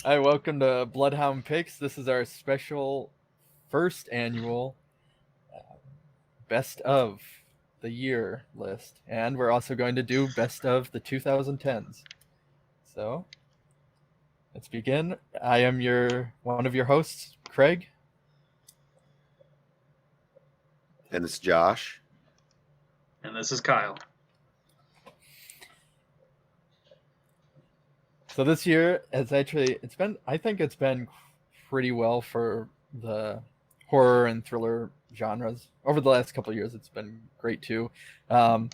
Hi, welcome to Bloodhound Pix. This is our special first annual best of the year list, and we're also going to do best of the 2010s. So let's begin. I am one of your hosts, Craig. And it's Josh. And this is Kyle. So this year I think it's been pretty well for the horror and thriller genres. Over the last couple of years, it's been great too. Um,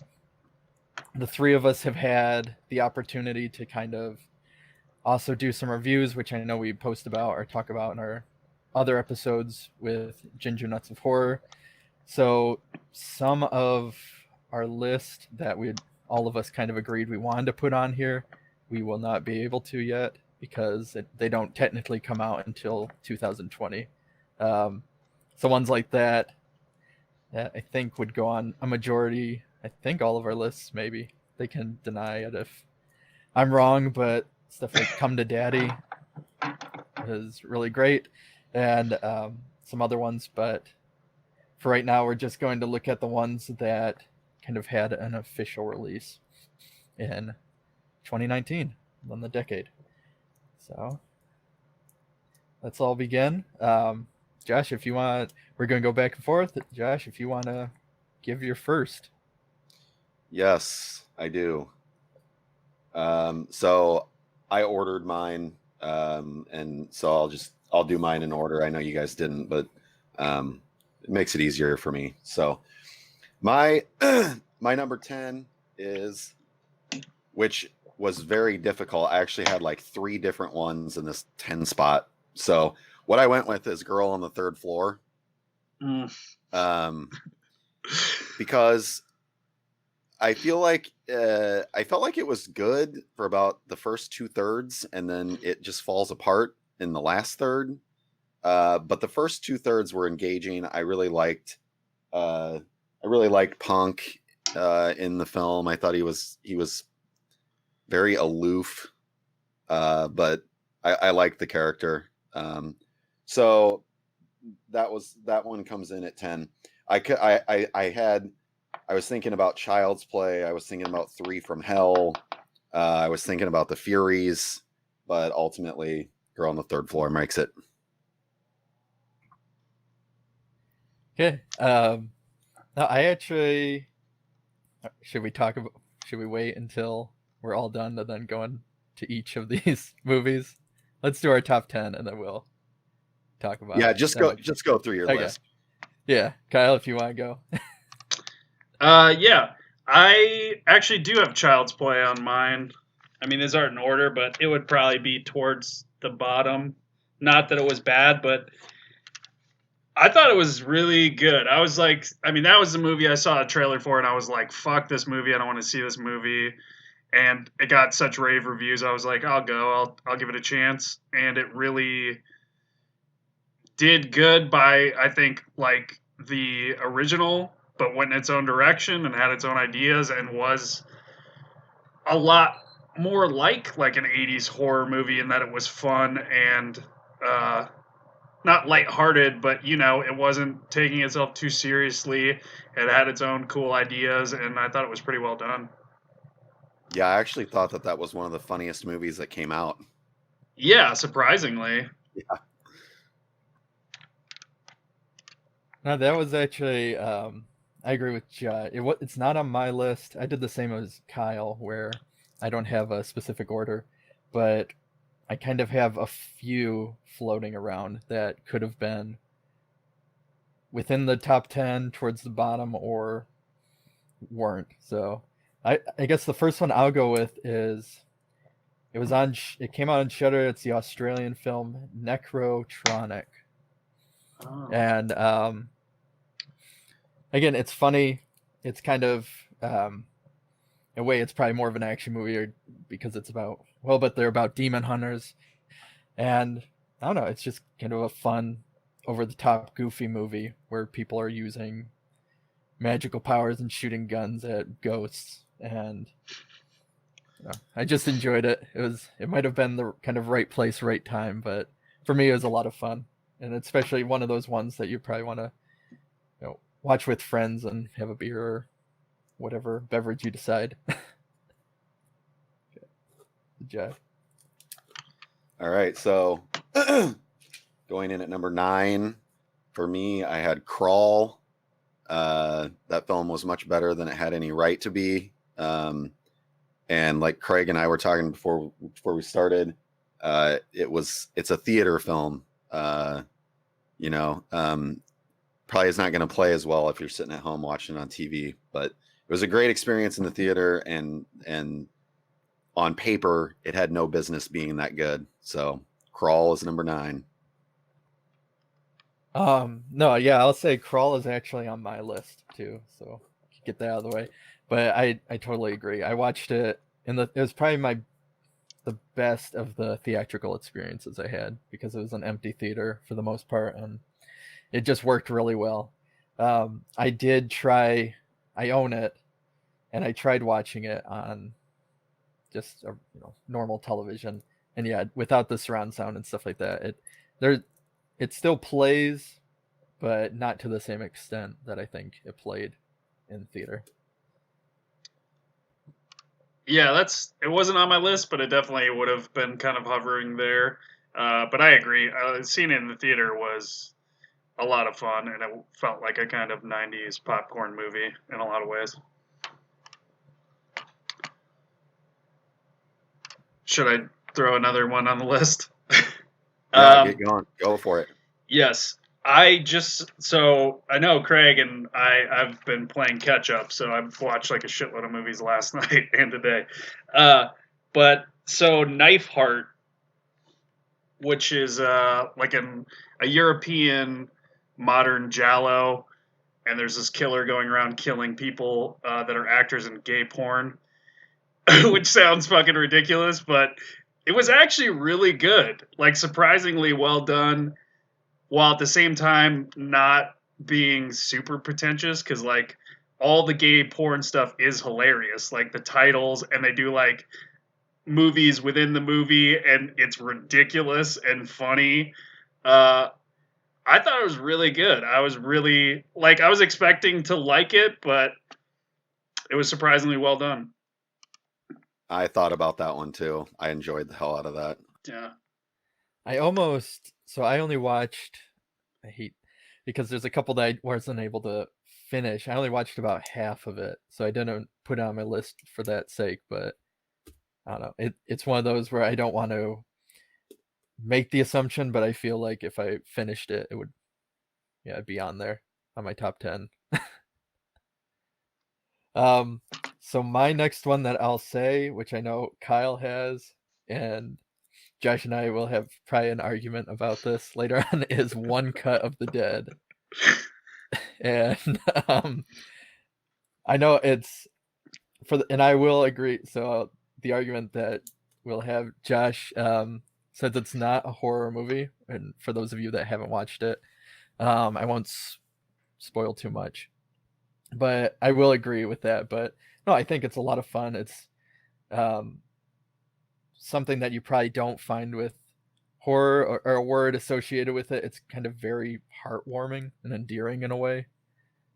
the three of us have had the opportunity to kind of also do some reviews, which I know we post about or talk about in our other episodes with Ginger Nuts of Horror. So some of our list that we all of us kind of agreed we wanted to put on here, we will not be able to yet because they don't technically come out until 2020. So ones like that I think would go on a majority. I think all of our lists maybe. They can deny it if I'm wrong, but stuff like Come to Daddy is really great, and some other ones. But for right now, we're just going to look at the ones that kind of had an official release in 2019, on the decade. So let's all begin. Josh, if you want, we're going to go back and forth. Josh, if you want to give your first. Yes, I do. So I ordered mine, and so I'll do mine in order. I know you guys didn't, but it makes it easier for me. So my my number 10 is, which was very difficult. I actually had like 3 different ones in this 10 spot. So what I went with is Girl on the Third Floor. Because I feel like I felt like it was good for about the first 2/3, and then it just falls apart in the last third. But the first 2/3 were engaging. I really liked Punk in the film. I thought he was very aloof, but I liked the character. So that one comes in at 10. I was thinking about Child's Play. I was thinking about Three from Hell. I was thinking about The Furies, but ultimately, Girl on the Third Floor makes it. Okay. Now I actually should we wait until we're all done and then go into each of these movies? Let's do our top 10 and then we'll talk about Yeah, it. just go through your list. Yeah, Kyle, if you want to go. Yeah. I actually do have Child's Play on mine. I mean, these aren't in order, but it would probably be towards the bottom. Not that it was bad, but I thought it was really good. I was like, I mean, that was the movie I saw a trailer for, and I was like, fuck this movie. I don't want to see this movie. And it got such rave reviews. I was like, I'll go. I'll give it a chance. And it really did good by, I think, like the original, but went in its own direction and had its own ideas and was a lot more like an 80s horror movie in that it was fun and not lighthearted, but it wasn't taking itself too seriously. It had its own cool ideas, and I thought it was pretty well done. Yeah, I actually thought that was one of the funniest movies that came out. Yeah, surprisingly. Yeah. No, that was actually I agree with Jai. It's not on my list. I did the same as Kyle, where I don't have a specific order, but I kind of have a few floating around that could have been within the top 10, towards the bottom, or weren't. So I guess the first one I'll go with is it came out on Shudder. It's the Australian film Necrotronic, Oh. and again, it's funny. It's kind of in a way, it's probably more of an action movie because it's but they're about demon hunters, and I don't know. It's just kind of a fun, over the top, goofy movie where people are using magical powers and shooting guns at ghosts, and I just enjoyed it. It might have been the kind of right place, right time, but for me, it was a lot of fun, and especially one of those ones that you probably want to, watch with friends and have a beer or whatever beverage you decide. Good job. All right, so going in at number 9 for me, I had Crawl. That film was much better than it had any right to be. And like Craig and I were talking before we started, it's a theater film. Probably is not going to play as well if you're sitting at home watching it on TV, but it was a great experience in the theater, and on paper it had no business being that good. So Crawl is number 9. No, yeah, I'll say Crawl is actually on my list too, so get that out of the way. But I totally agree. I watched it it was probably the best of the theatrical experiences I had, because it was an empty theater for the most part, and it just worked really well. I own it, and I tried watching it on just a normal television, and yeah, without the surround sound and stuff like that, it still plays, but not to the same extent that I think it played in theater. Yeah, it wasn't on my list, but it definitely would have been kind of hovering there. But I agree. Seeing it in the theater was a lot of fun, and it felt like a kind of 90s popcorn movie in a lot of ways. Should I throw another one on the list? Yeah, get going. Go for it. Yes. So I know Craig and I've been playing catch up, so I've watched like a shitload of movies last night and today. But so Knife+heart, which is like a European modern giallo, and there's this killer going around killing people that are actors in gay porn, which sounds fucking ridiculous, but it was actually really good, like surprisingly well done, while at the same time not being super pretentious, because like all the gay porn stuff is hilarious, like the titles, and they do like movies within the movie, and it's ridiculous and funny. I thought it was really good. I was expecting to like it, but it was surprisingly well done. I thought about that one too. I enjoyed the hell out of that. Yeah. I only watched, because there's a couple that I wasn't able to finish. I only watched about half of it, so I didn't put it on my list for that sake, but I don't know. It's one of those where I don't want to make the assumption, but I feel like if I finished it, it would, it'd be on there on my top 10. So my next one that I'll say, which I know Kyle has, and Josh and I will have probably an argument about this later on, is One Cut of the Dead. And I know it's and I will agree. So the argument that we'll have, Josh says it's not a horror movie, and for those of you that haven't watched it, I won't spoil too much, but I will agree with that. But no, I think it's a lot of fun. It's something that you probably don't find with horror, or a word associated with it. It's kind of very heartwarming and endearing in a way.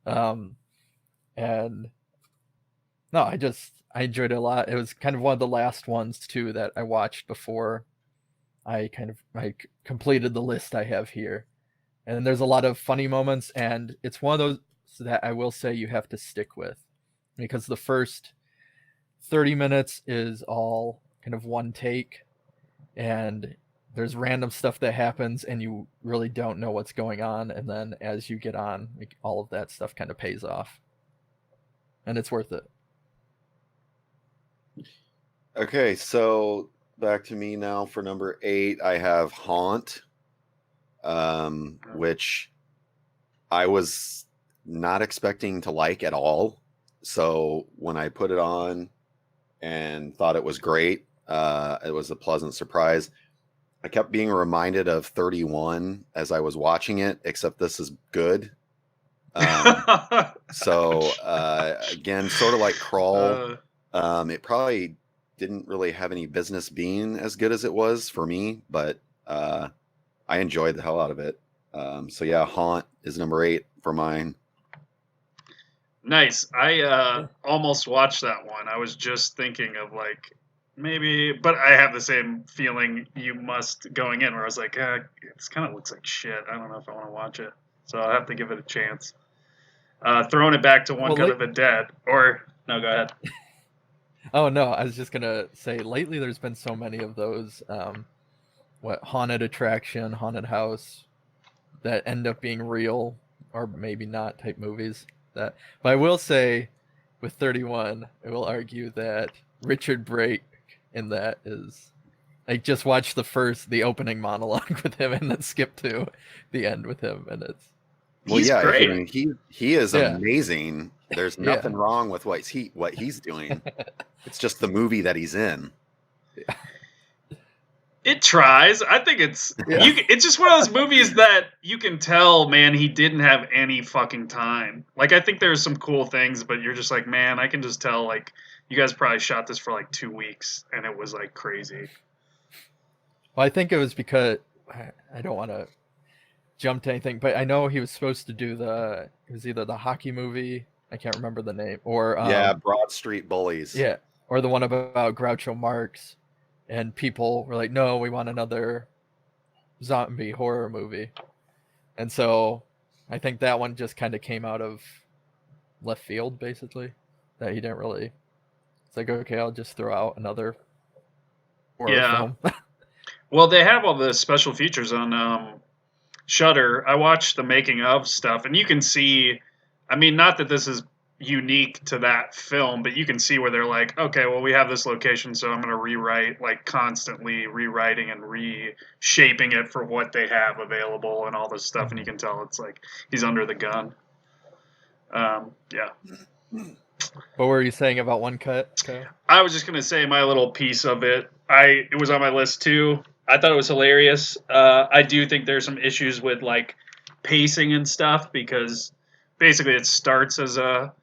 And no, I enjoyed it a lot. It was kind of one of the last ones too that I watched before I completed the list I have here. And there's a lot of funny moments, and it's one of those that I will say you have to stick with, because the first 30 minutes is all kind of one take, and there's random stuff that happens and you really don't know what's going on, and then as you get on, all of that stuff kind of pays off, and it's worth it. Okay, so back to me now for number 8. I have Haunt, which I was not expecting to like at all. So when I put it on and thought it was great, it was a pleasant surprise. I kept being reminded of 31 as I was watching it, except this is good. So again, sort of like Crawl, it probably didn't really have any business being as good as it was for me, but I enjoyed the hell out of it. So yeah, Haunt is number 8 for mine. Nice. I almost watched that one. I was just thinking of like maybe, but I have the same feeling you must going in where I was like, it kind of looks like shit. I don't know if I want to watch it, so I'll have to give it a chance. Throwing it back to One Cut of the Dead, or no, go ahead. Oh no, I was just gonna say lately there's been so many of those haunted attraction, haunted house that end up being real or maybe not type movies. But I will say with 31, I will argue that Richard Brake in that is like just watch the opening monologue with him and then skip to the end with him, and it's he's great. I mean, he is amazing. There's nothing wrong with what he's doing. It's just the movie that he's in. It tries. I think it's it's just one of those movies that you can tell, man, he didn't have any fucking time. Like, I think there's some cool things, but you're just like, man, I can just tell, like, you guys probably shot this for like 2 weeks, and it was like crazy. Well, I think it was because I don't want to jump to anything, but I know he was supposed to do it was either the hockey movie, I can't remember the name, or Broad Street Bullies. Yeah, or the one about Groucho Marx, and people were like, no, we want another zombie horror movie. And so I think that one just kind of came out of left field, basically, that he didn't really. It's like, okay, I'll just throw out another horror film. Well, they have all the special features on Shudder. I watched the making of stuff, and you can see, I mean, not that this is unique to that film, but you can see where they're like, okay, well, we have this location, so I'm going to rewrite, like constantly rewriting and reshaping it for what they have available and all this stuff. And you can tell it's like he's under the gun. What were you saying about One Cut? I was just going to say my little piece of it. It was on my list too. I thought it was hilarious. I do think there's some issues with like pacing and stuff, because basically it starts as a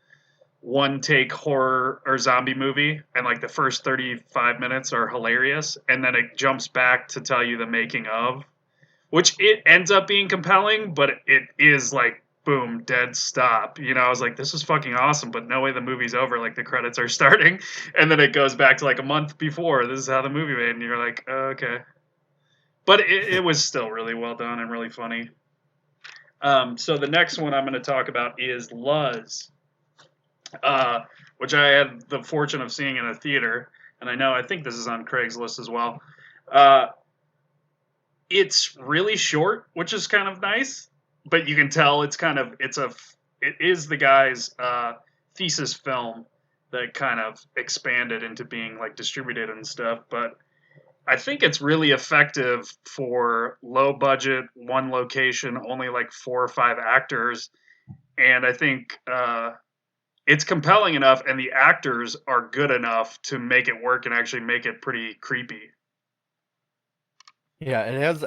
one take horror or zombie movie, and like the first 35 minutes are hilarious, and then it jumps back to tell you the making of, which it ends up being compelling, but it is like boom, dead stop. You know, I was like, this is fucking awesome, but no way the movie's over. Like, the credits are starting, and then it goes back to like a month before. This is how the movie made, and you're like, oh, okay. But it was still really well done and really funny. So the next one I'm going to talk about is Luz, which I had the fortune of seeing in a theater, and I think this is on Craig's list as well. It's really short, which is kind of nice, but you can tell it is the guy's thesis film that kind of expanded into being like distributed and stuff. But I think it's really effective for low budget, one location, only like 4 or 5 actors, and I think it's compelling enough, and the actors are good enough to make it work and actually make it pretty creepy. Yeah, it has.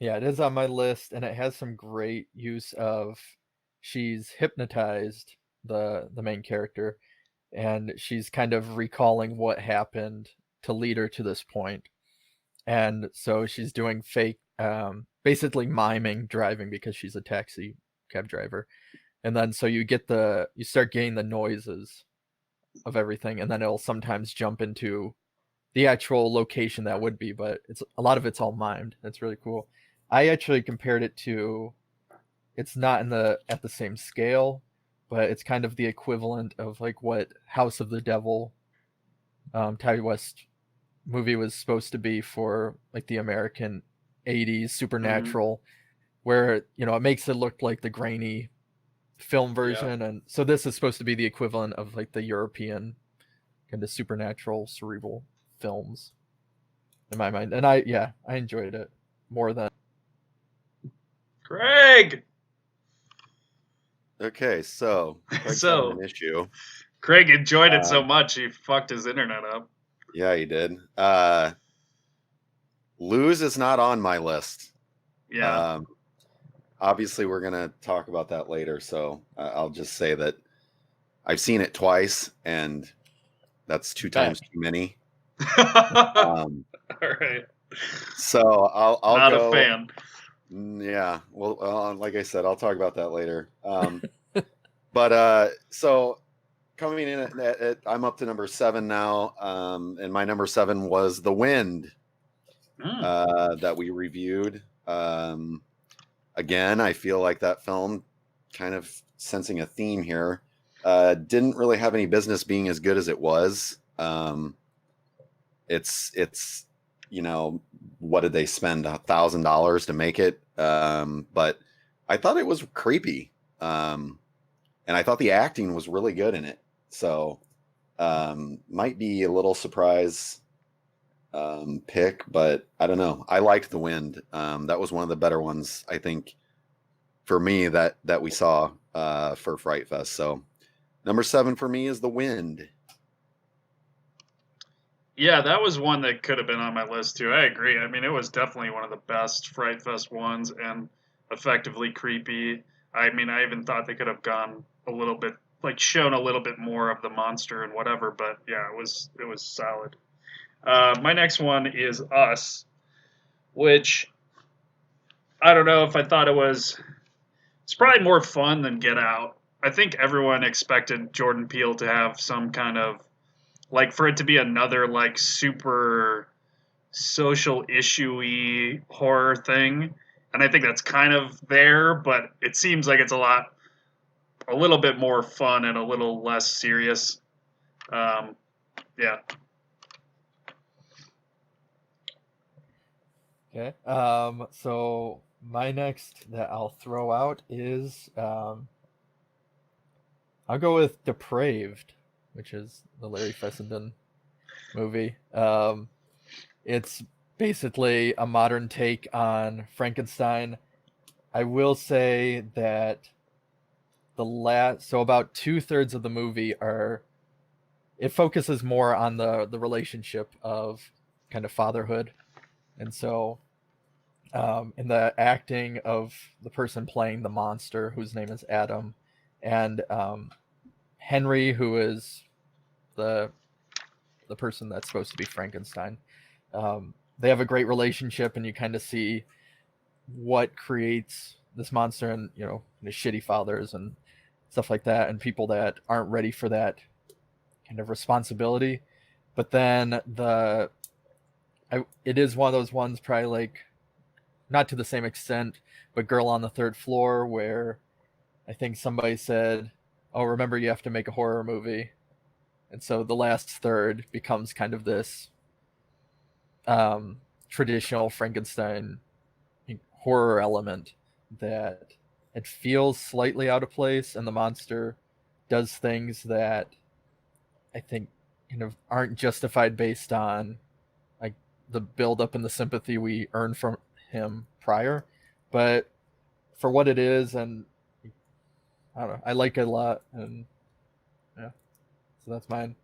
It is on my list, and it has some great use of. She's hypnotized the main character, and she's kind of recalling what happened to lead her to this point, and so she's doing fake, basically miming driving because she's a taxi cab driver, and then so you start getting the noises of everything, and then it'll sometimes jump into the actual location that would be, but a lot of it's all mimed. That's really cool. I actually compared it to, it's not at the same scale, but it's kind of the equivalent of like what House of the Devil, Ty West movie was supposed to be for like the American 80s supernatural, where it makes it look like the grainy film version, and so this is supposed to be the equivalent of like the European kind of supernatural cerebral films in my mind, and I enjoyed it more than Craig. Okay, so Craig's having an issue. Craig enjoyed it so much he fucked his internet up. Yeah, he did. Luz is not on my list. Yeah. Obviously, we're gonna talk about that later, so I'll just say that I've seen it twice, and That's 2 Back. times too many. All right. So I'll Not go. a fan. Yeah. Well, like I said, I'll talk about that later. But so coming in I'm up to number 7 now. And my number 7 was The Wind that we reviewed. Again, I feel like that film, kind of sensing a theme here, didn't really have any business being as good as it was. It's what did they spend $1,000 to make it? But I thought it was creepy, and I thought the acting was really good in it. So might be a little surprise pick, but I don't know. I liked The Wind. That was one of the better ones, I think, for me that we saw for Fright Fest. So number 7 for me is The Wind. Yeah, that was one that could have been on my list too. I agree. I mean, it was definitely one of the best Fright Fest ones and effectively creepy. I mean, I even thought they could have gone a little bit, like shown a little bit more of the monster and whatever. But yeah, it was solid. My next one is Us, which I don't know if I thought it was. It's probably more fun than Get Out. I think everyone expected Jordan Peele to have some kind of, like, for it to be another like super social issue-y horror thing, and I think that's kind of there, but it seems like it's a little bit more fun and a little less serious. Yeah. Okay. So my next that I'll throw out is I'll go with Depraved, which is the Larry Fessenden movie. It's basically a modern take on Frankenstein. I will say that so about 2/3 of the movie it focuses more on the relationship of kind of fatherhood, and so in the acting of the person playing the monster, whose name is Adam, and Henry, who is the person that's supposed to be Frankenstein. They have a great relationship, and you kind of see what creates this monster, and the shitty fathers and stuff like that, and people that aren't ready for that kind of responsibility. But then it is one of those ones, probably like not to the same extent, but Girl on the Third Floor, where I think somebody said, "Oh, remember you have to make a horror movie," and so the last third becomes kind of this traditional Frankenstein horror element that it feels slightly out of place, and the monster does things that I think kind of aren't justified based on like the build up and the sympathy we earn from him prior. But for what it is, and I don't know, I like it a lot, and yeah, so that's mine.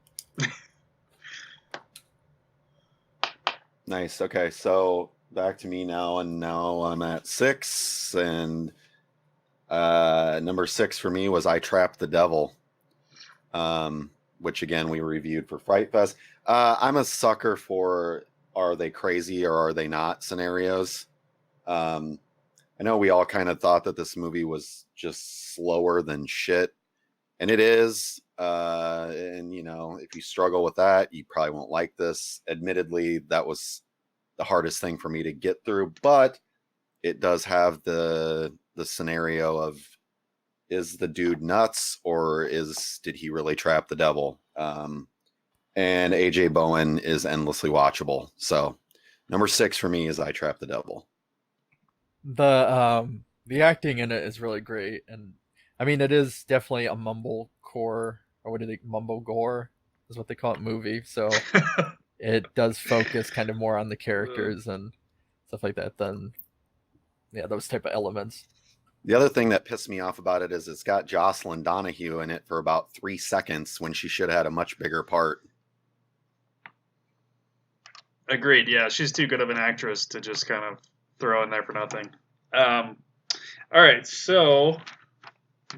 Nice. Okay, so back to me now, and now I'm at 6, and number 6 for me was I Trapped the Devil, which again we reviewed for Fright Fest. I'm a sucker for are they crazy or are they not scenarios. I know we all kind of thought that this movie was just slower than shit, and it is. And if you struggle with that, you probably won't like this. Admittedly, that was the hardest thing for me to get through, but it does have the scenario of, is the dude nuts, or did he really trap the devil? And AJ Bowen is endlessly watchable. So number 6 for me is I Trapped the Devil. The acting in it is really great, and I mean it is definitely a mumblecore, or what do they mumble gore is what they call it, movie. So it does focus kind of more on the characters and stuff like that than those type of elements. The other thing that pissed me off about it is it's got Jocelyn Donahue in it for about 3 seconds when she should have had a much bigger part. Agreed. Yeah, she's too good of an actress to just kind of throw in there for nothing. All right, so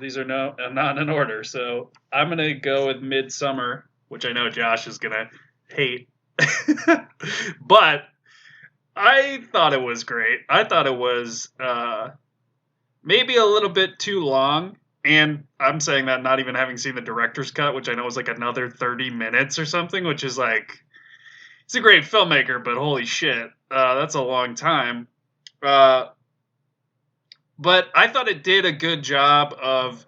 these are not in order. So I'm gonna go with Midsummer, which I know Josh is gonna hate. But I thought it was great. I thought it was maybe a little bit too long. And I'm saying that not even having seen the director's cut, which I know is like another 30 minutes or something, which is like, he's a great filmmaker, but holy shit, that's a long time. But I thought it did a good job of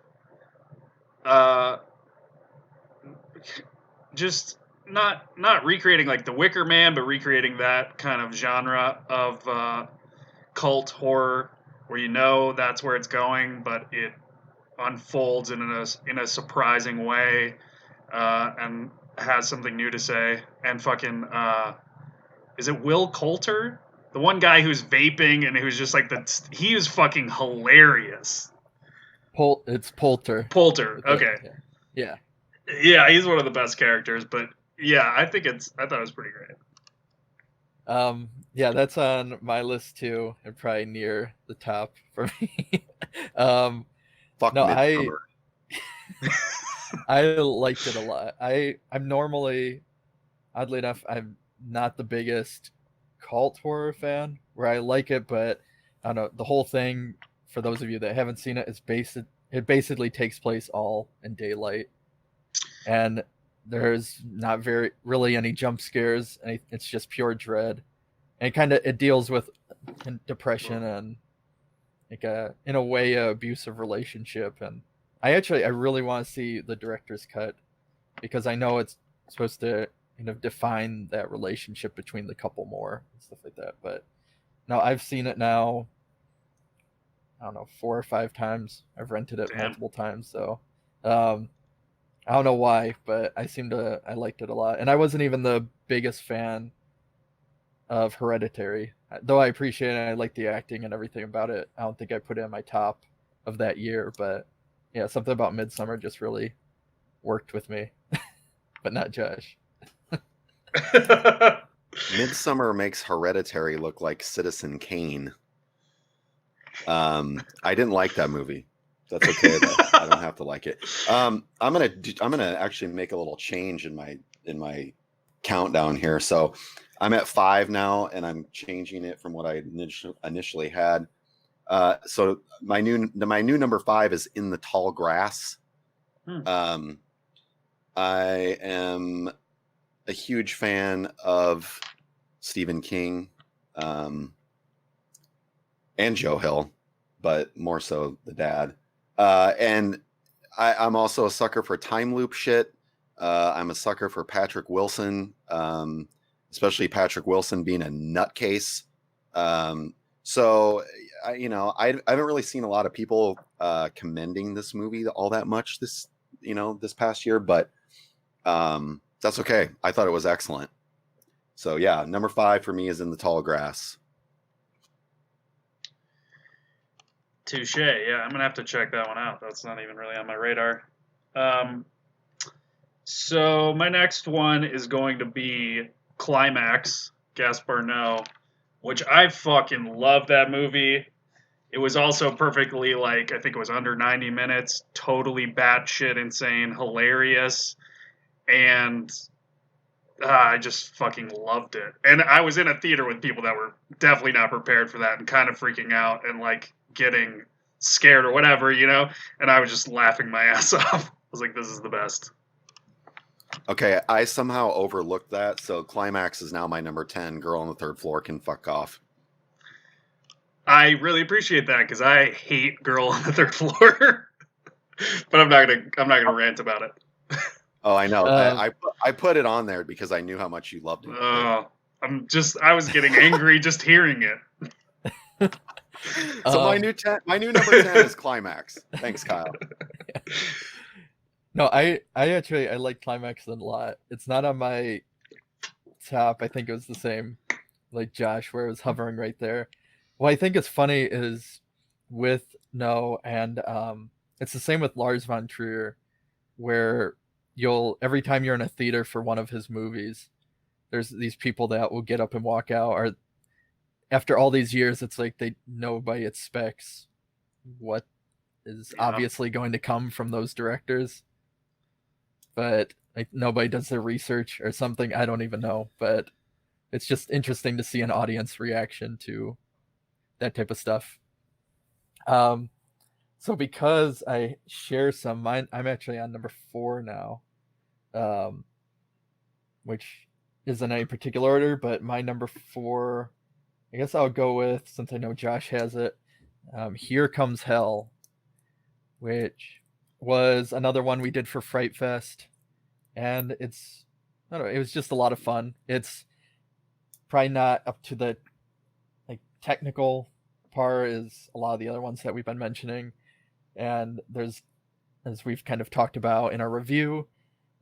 just not recreating like The Wicker Man, but recreating that kind of genre of cult horror, where you know that's where it's going, but it unfolds in a surprising way, and has something new to say. And fucking is it Will Coulter, the one guy who's vaping and who's just like he was fucking hilarious. It's Poulter. Poulter, okay. Yeah. Yeah, he's one of the best characters, but yeah, I thought it was pretty great. Yeah, that's on my list too, and probably near the top for me. Fuck no, Midsummer. I liked it a lot. I'm normally, oddly enough, I'm not the biggest cult horror fan, where I like it, but I don't know, the whole thing, for those of you that haven't seen it, it basically takes place all in daylight, and there's not really any jump scares, and it's just pure dread, and it deals with depression and like in a way a abusive relationship. And I really want to see the director's cut, because I know it's supposed to define that relationship between the couple more and stuff like that. But no, I've seen it now, I don't know, 4 or 5 times. I've rented it multiple times, so I don't know why, but I liked it a lot. And I wasn't even the biggest fan of Hereditary, though I appreciate it. I like the acting and everything about it. I don't think I put it in my top of that year, but yeah, something about Midsummer just really worked with me. But not Josh. Midsummer makes Hereditary look like Citizen Kane. I didn't like that movie. That's okay though. I don't have to like it. I'm gonna actually make a little change in my countdown here. So I'm at 5 now, and I'm changing it from what I initially had. So my new number 5 is In the Tall Grass. I am a huge fan of Stephen King, and Joe Hill, but more so the dad. And I'm also a sucker for time loop shit. I'm a sucker for Patrick Wilson, especially Patrick Wilson being a nutcase. So I haven't really seen a lot of people commending this movie all that much this past year, but that's okay. I thought it was excellent. So yeah, number 5 for me is In the Tall Grass. Touche. Yeah, I'm gonna have to check that one out. That's not even really on my radar. So my next one is going to be Climax, Gaspar Noé, which I fucking love that movie. It was also perfectly, I think it was under 90 minutes, totally batshit insane, hilarious, and I just fucking loved it. And I was in a theater with people that were definitely not prepared for that and kind of freaking out and getting scared or whatever, and I was just laughing my ass off. I was like, this is the best. Okay, I somehow overlooked that, so Climax is now my number 10. Girl on the Third Floor can fuck off. I really appreciate that, because I hate Girl on the Third Floor. But I'm not gonna rant about it. Oh, I know. I put it on there because I knew how much you loved it. I was getting angry just hearing it. So my new number 10 is Climax. Thanks, Kyle. No, I like Climax a lot. It's not on my top. I think it was the same like Josh, where it was hovering right there. What I think is funny is with No, and it's the same with Lars von Trier, where every time you're in a theater for one of his movies, there's these people that will get up and walk out, or after all these years, it's like nobody expects what is obviously going to come from those directors. But like nobody does their research or something. I don't even know, but it's just interesting to see an audience reaction to that type of stuff. So because I share some, mine, I'm actually on number 4 now, which isn't any particular order, but my number 4, I guess I'll go with, since I know Josh has it, Here Comes Hell, which was another one we did for Fright Fest, and it's, I don't know, it was just a lot of fun. It's probably not up to the like technical par as a lot of the other ones that we've been mentioning, and there's, as we've kind of talked about in our review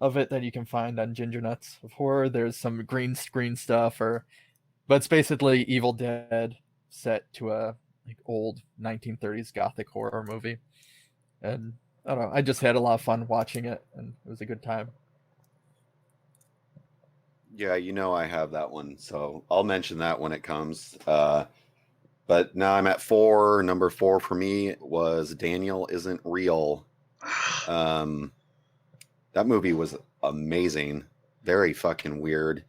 of it that you can find on Ginger Nuts of Horror, there's some green screen stuff, but it's basically Evil Dead set to a like old 1930s gothic horror movie, and I don't know, I just had a lot of fun watching it, and it was a good time. Yeah, I have that one, so I'll mention that when it comes. But now I'm at 4. Number 4 for me was Daniel Isn't Real. That movie was amazing. Very fucking weird.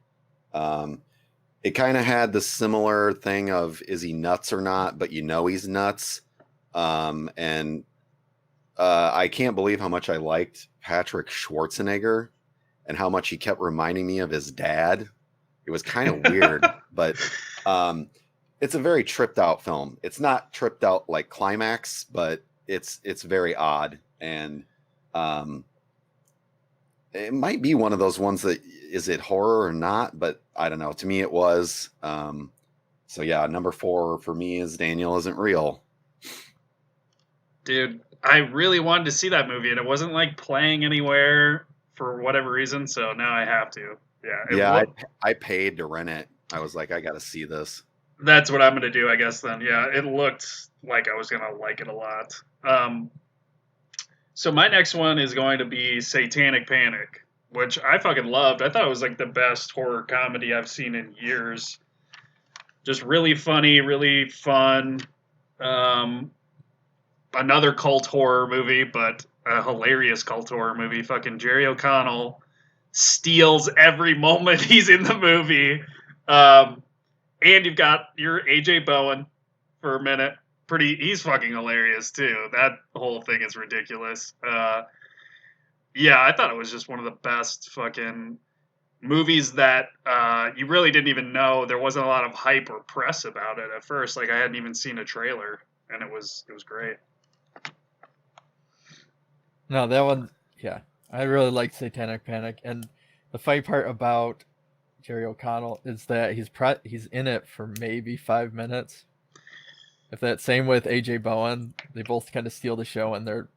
It kind of had the similar thing of, is he nuts or not? But he's nuts. And I can't believe how much I liked Patrick Schwarzenegger and how much he kept reminding me of his dad. It was kind of weird, but it's a very tripped out film. It's not tripped out like Climax, but it's very odd. And it might be one of those ones that, is it horror or not? But I don't know. To me, it was. So yeah, number 4 for me is Daniel Isn't Real. Dude, I really wanted to see that movie, and it wasn't like playing anywhere for whatever reason, so now I have to. Yeah. I paid to rent it. I was like, I got to see this. That's what I'm going to do, I guess, then. Yeah, it looked like I was going to like it a lot. So my next one is going to be Satanic Panic, which I fucking loved. I thought it was like the best horror comedy I've seen in years. Just really funny, really fun. Another cult horror movie, but a hilarious cult horror movie. Fucking Jerry O'Connell steals every moment he's in the movie. And you've got your AJ Bowen for a minute. He's fucking hilarious too. That whole thing is ridiculous. Yeah, I thought it was just one of the best fucking movies that you really didn't even know. There wasn't a lot of hype or press about it at first. Like, I hadn't even seen a trailer, and it was great. No, that one, yeah, I really like Satanic Panic, and the funny part about Jerry O'Connell is that he's in it for maybe 5 minutes. If that, same with AJ Bowen, they both kind of steal the show, and they're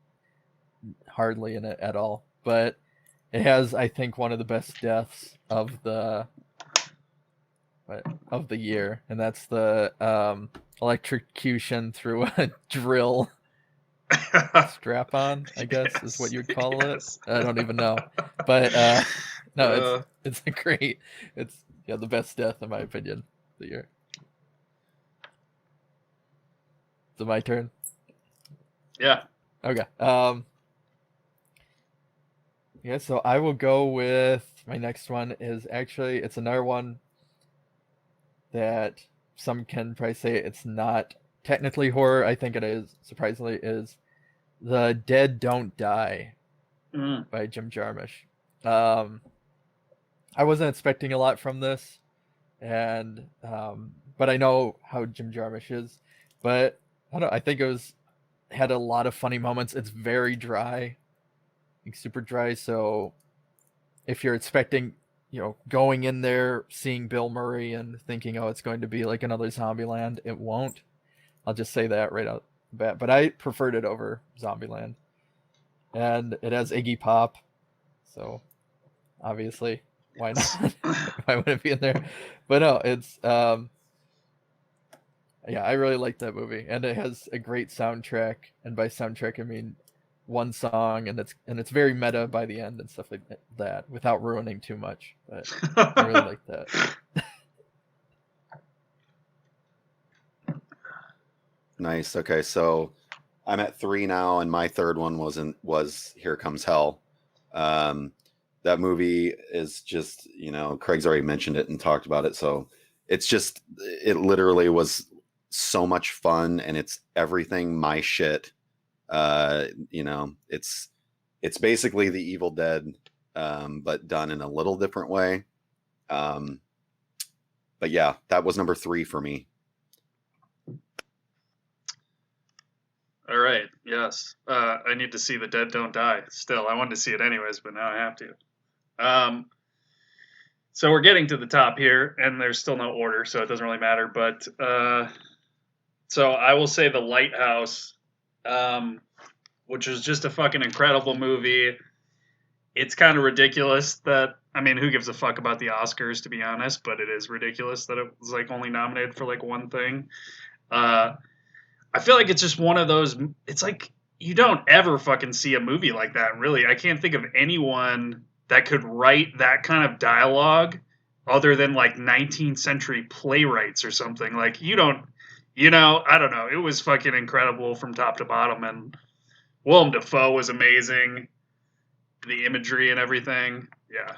hardly in it at all. But it has, I think, one of the best deaths of the year, and that's the electrocution through a drill strap on, I guess, yes, is what you'd call it. I don't even know, but no, it's a great, it's the best death in my opinion of the year. So my turn. Yeah. Okay. Yeah, so I will go with my next one. Is actually, it's another one that some can probably say it's not technically horror. I think it is, surprisingly, is The Dead Don't Die by Jim Jarmusch. I wasn't expecting a lot from this, and but I know how Jim Jarmusch is. But I don't know, I think it had a lot of funny moments. It's very dry, like super dry. So if you're expecting, going in there, seeing Bill Murray and thinking, oh, it's going to be like another Zombieland, it won't. I'll just say that right out the bat. But I preferred it over Zombieland. And it has Iggy Pop. So obviously, why not? Why would it be in there? But no, it's yeah, I really like that movie. And it has a great soundtrack. And by soundtrack I mean one song, and it's very meta by the end and stuff like that, without ruining too much. But I really like that. Nice. Okay, so I'm at 3 now, and my third one was Here Comes Hell. That That movie is just, you know, Craig's already mentioned it and talked about it. So it's just, it literally was so much fun, and it's everything my shit. You know, it's basically the Evil Dead, but done in a little different way. But yeah, that was number 3 for me. All right. Yes. I need to see The Dead Don't Die. Still, I wanted to see it anyways, but now I have to. So we're getting to the top here, and there's still no order, so it doesn't really matter. But so I will say The Lighthouse, which was just a fucking incredible movie. It's kind of ridiculous that, I mean, who gives a fuck about the Oscars, to be honest? But it is ridiculous that it was like only nominated for like one thing. I feel like it's just one of those. It's like you don't ever fucking see a movie like that, really. I can't think of anyone that could write that kind of dialogue other than like 19th century playwrights or something. Like, you don't, you know, I don't know. It was fucking incredible from top to bottom, and Willem Dafoe was amazing. The imagery and everything, yeah.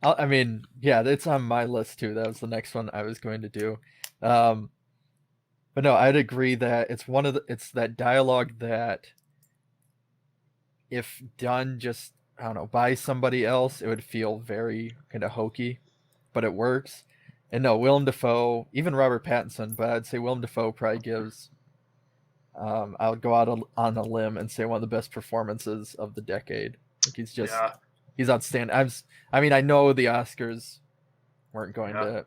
I mean, yeah, it's on my list too. That was the next one I was going to do. But no, I'd agree that it's that dialogue that if done just, I don't know, by somebody else, it would feel very kind of hokey, but it works. And no, Willem Dafoe, even Robert Pattinson, but I'd say Willem Dafoe probably gives, I would go out on a limb and say one of the best performances of the decade. Like he's outstanding. I mean, I know the Oscars weren't going to,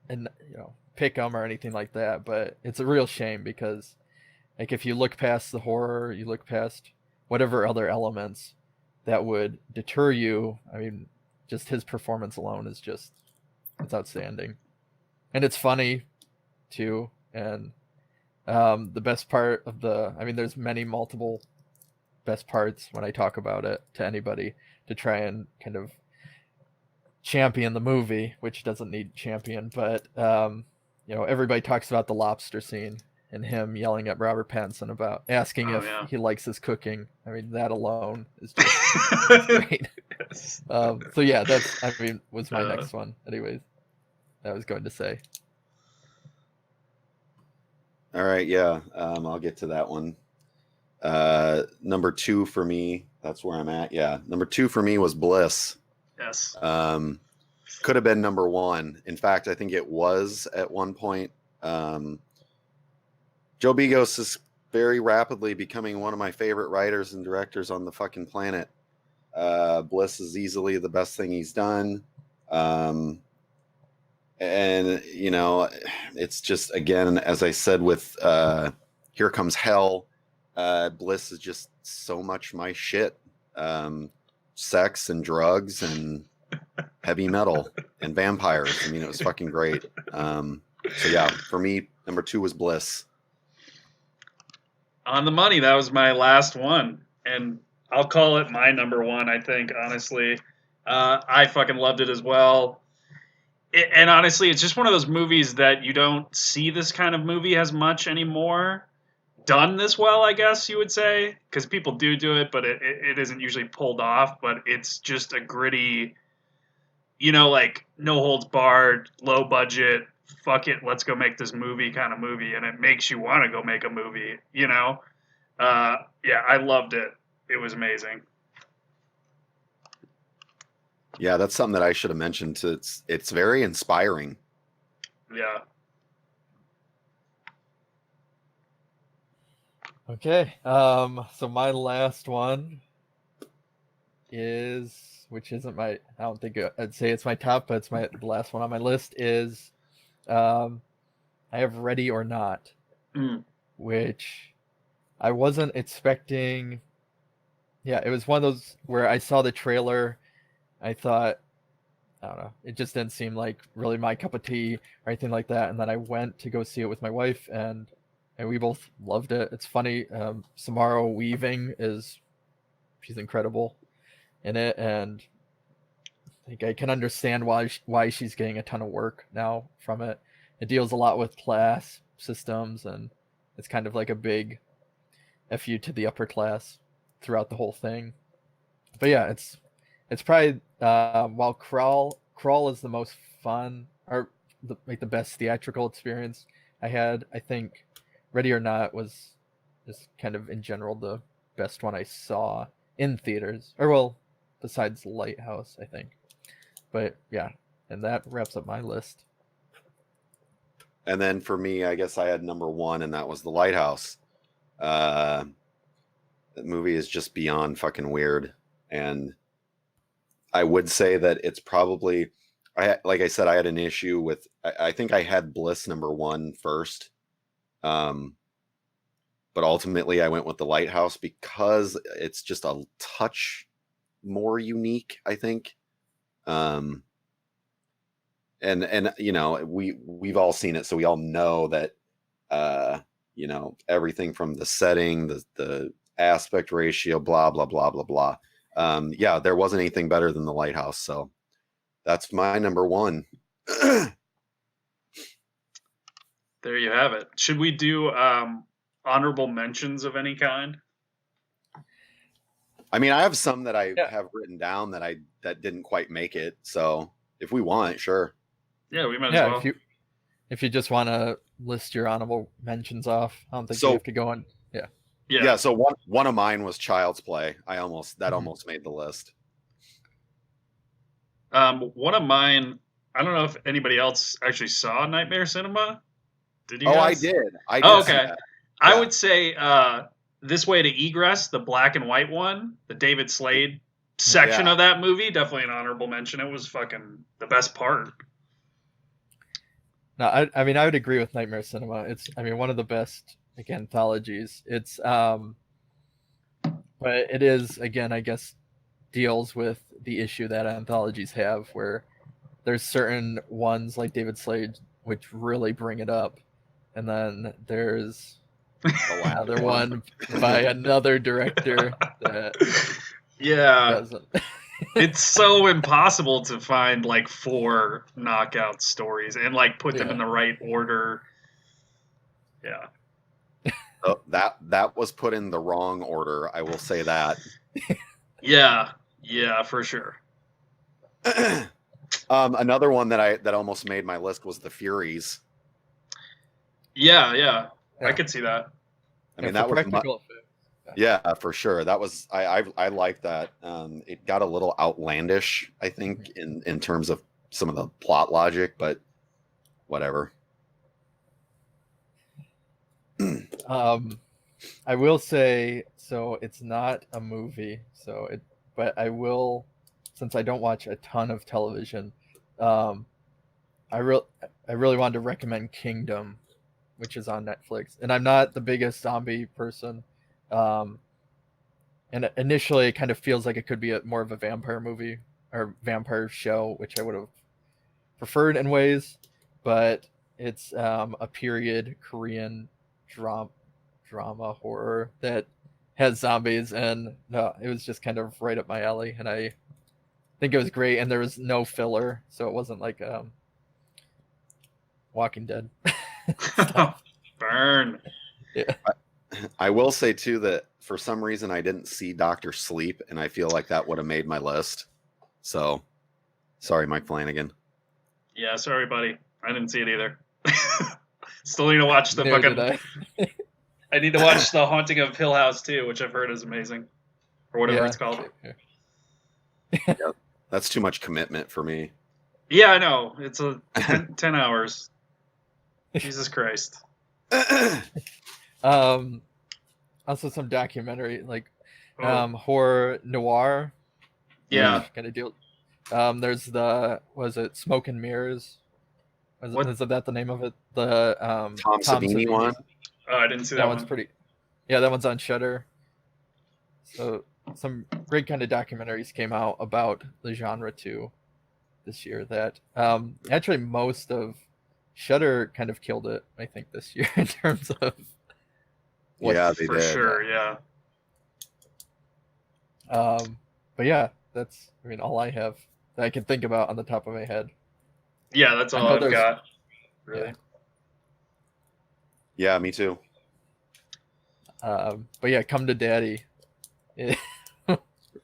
and you know, pick him or anything like that, but it's a real shame because, like, if you look past the horror, you look past whatever other elements that would deter you. I mean, just his performance alone is just, it's outstanding, and it's funny too. And the best part of I mean, there's multiple best parts when I talk about it to anybody to try and kind of champion the movie, which doesn't need champion, but you know, everybody talks about the lobster scene and him yelling at Robert Pattinson about asking if he likes his cooking. I mean, that alone is just great. Yes. So yeah, that's, I mean, was my next one. Anyways, I was going to say. All right, yeah, I'll get to that one. Number 2 for me, that's where I'm at. Yeah, number 2 for me was Bliss. Yes. Could have been number 1. In fact, I think it was at one point. Joe Begos is very rapidly becoming one of my favorite writers and directors on the fucking planet. Bliss is easily the best thing he's done. And, you know, it's just, again, as I said with Here Comes Hell, Bliss is just so much my shit. Sex and drugs and heavy metal and vampires. I mean, it was fucking great. So yeah, for me, number 2 was Bliss. On the money. That was my last one, and I'll call it my number 1. I think, honestly, I fucking loved it as well. And honestly, it's just one of those movies that you don't see this kind of movie as much anymore. Done this well, I guess you would say, because people do it, but it isn't usually pulled off. But it's just a gritty, you know, like no holds barred, low budget, fuck it, let's go make this movie kind of movie, and it makes you want to go make a movie, you know. Yeah, I loved it. It was amazing. Yeah, that's something that I should have mentioned. It's very inspiring. Yeah. Okay. So my last one is, which isn't my, I don't think I'd say it's my top, but it's the last one on my list is, I have Ready or Not, which I wasn't expecting. Yeah, it was one of those where I saw the trailer, I thought, I don't know, it just didn't seem like really my cup of tea or anything like that. And then I went to go see it with my wife, and we both loved it. It's funny. Samara Weaving she's incredible in it, and I think I can understand why she's getting a ton of work now from it. It deals a lot with class systems, and it's kind of like a big FU to the upper class throughout the whole thing. but yeah, it's probably while Crawl is the most fun or the best theatrical experience I had. I think Ready or Not was just kind of in general the best one I saw in theaters, or well, besides Lighthouse, I think. But yeah, and that wraps up my list. And then for me, I guess I had number one, and that was The Lighthouse. That movie is just beyond fucking weird, and I would say that it's probably, like I said, I had an issue with. I think I had Bliss number one first, but ultimately I went with The Lighthouse because it's just a touch more unique, I think. And you know, we've all seen it, so we all know that you know, everything from the setting, the aspect ratio, blah blah blah blah blah. Yeah, there wasn't anything better than The Lighthouse, so that's my number one. There you have it. Should we do honorable mentions of any kind? I mean, I have some that I Yeah. have written down that didn't quite make it. So if we want, sure. Yeah, we might as Yeah, well. if you just want to list your honorable mentions off, I don't think So- you have to go on. Yeah. Yeah. So one of mine was Child's Play. Almost made the list. One of mine, I don't know if anybody else actually saw Nightmare Cinema. Did you Oh, guys? I did. I Oh, did see okay. that. I Yeah. would say This Way to Egress, the black and white one, the David Slade section Yeah. of that movie, definitely an honorable mention. It was fucking the best part. No, I mean I would agree with Nightmare Cinema. It's one of the best anthologies. It's but it is again I guess deals with the issue that anthologies have where there's certain ones like David Slade which really bring it up, and then there's another one by another director that Yeah, doesn't. it's so impossible to find like 4 knockout stories and like put them in the right order. Yeah. Oh, that was put in the wrong order. I will say that. Yeah, for sure. Another one that almost made my list was The Furies. Yeah. I could see that. I mean, for that was practical effects. yeah, for sure. That was I like that. It got a little outlandish, I think, in terms of some of the plot logic, but whatever. I will say, so it's not a movie, but I will, since I don't watch a ton of television, I really wanted to recommend Kingdom, which is on Netflix, and I'm not the biggest zombie person, and initially it kind of feels like it could be more of a vampire movie or vampire show, which I would have preferred in ways, but it's a period Korean drama horror that has zombies, and no, it was just kind of right up my alley, and I think it was great, and there was no filler, so it wasn't like Walking Dead. Burn. Yeah. I will say too that for some reason I didn't see Doctor Sleep, and I feel like that would have made my list. So, sorry, Mike Flanagan. Yeah, sorry, buddy. I didn't see it either. Still need to watch the Neither fucking. did I need to watch The Haunting of Hill House too, which I've heard is amazing, or whatever it's called. That's too much commitment for me. Yeah, I know. It's 10 hours. Jesus Christ. Also some documentary like horror noir. Yeah. Kind of deal. There's was it Smoke and Mirrors? Is that the name of it? The Tom Savini one. Oh, I didn't see that one. one's pretty. Yeah, that one's on Shudder. So some great kind of documentaries came out about the genre too this year. That actually most of Shudder kind of killed it, I think, this year in terms of. Yeah, they for did. sure. Yeah. But yeah, that's all I have that I can think about on the top of my head. Yeah, that's all I've got. Really. Yeah, me too. But yeah, Come to Daddy.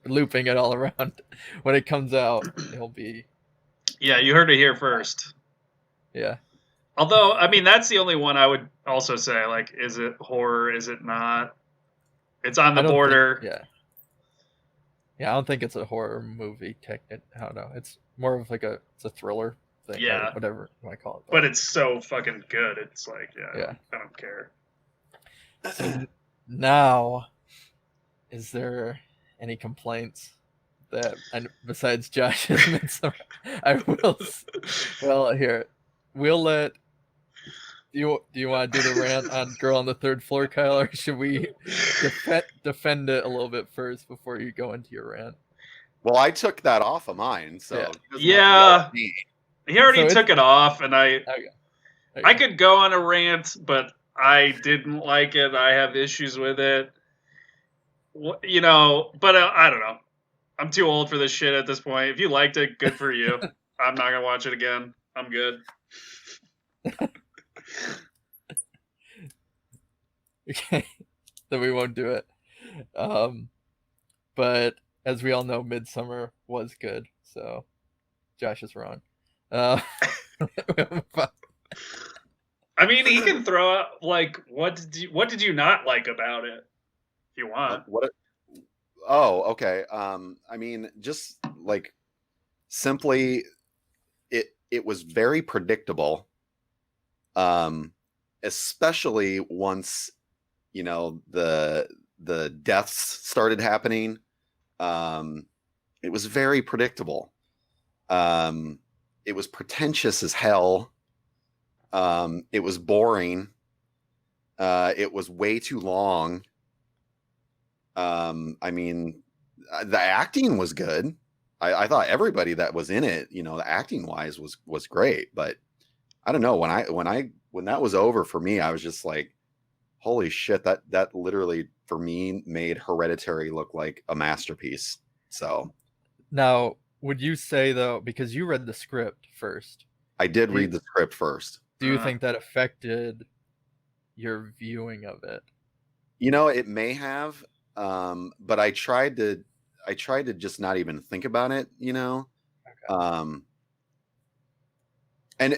looping it all around. When it comes out, it'll be Yeah, you heard it here first. yeah. Although, I mean, that's the only one I would also say. Like, is it horror? Is it not? It's on the border. Yeah, I don't think it's a horror movie. I don't know. It's more of like it's a thriller thing, Yeah. or whatever you might call it. But it's so fucking good. It's like, Yeah. I don't care. So now, is there any complaints that, and besides Josh's Midsommar, I will. Well, here we'll let. Do you want to do the rant on Girl on the Third Floor, Kyle, or should we defend it a little bit first before you go into your rant? Well, I took that off of mine, so Yeah. he doesn't have to Yeah. yell at me. He already So took it off, and Okay. I could go on a rant, but I didn't like it. I have issues with it. You know, but I don't know. I'm too old for this shit at this point. If you liked it, good for you. I'm not gonna watch it again. I'm good. Okay, then we won't do it. But as we all know, Midsummer was good, so Josh is wrong. I mean, he can throw out like, what did you not like about it? If you want. Oh, okay. I mean, just like simply, it was very predictable. Especially once the deaths started happening. It was very predictable. It was pretentious as hell. It was boring. It was way too long. I mean, the acting was good. I thought everybody that was in it, the acting wise was great. But I don't know, when that was over for me, I was just like, holy shit, that literally for me made Hereditary look like a masterpiece. So now, would you say though, because you read the script first, I did read the script first. do you think that affected your viewing of it? It may have, but I tried to just not even think about it, Okay. And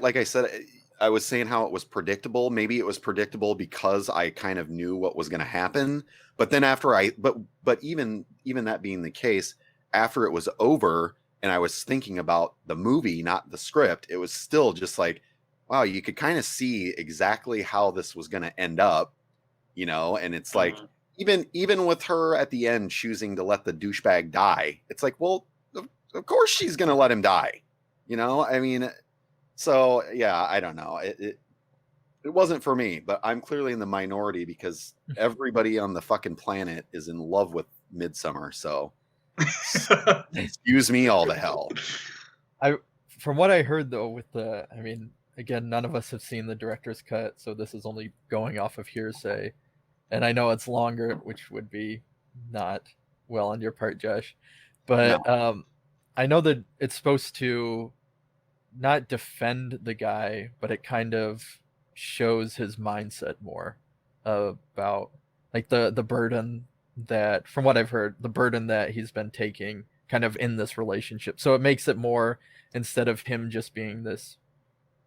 like I said, I was saying how it was predictable. Maybe it was predictable because I kind of knew what was going to happen. But then but even that being the case, after it was over and I was thinking about the movie, not the script, it was still just like, wow, you could kind of see exactly how this was going to end up, and it's like, even with her at the end choosing to let the douchebag die, it's like, well, of course she's going to let him die. I mean, so yeah, I don't know. It wasn't for me, but I'm clearly in the minority because everybody on the fucking planet is in love with Midsommar. So excuse me, all the hell. From what I heard though, again, none of us have seen the director's cut, so this is only going off of hearsay. And I know it's longer, which would be not well on your part, Josh. But no. I know that it's supposed to not defend the guy, but it kind of shows his mindset more about like the burden that, from what I've heard, the burden that he's been taking kind of in this relationship. So it makes it more, instead of him just being this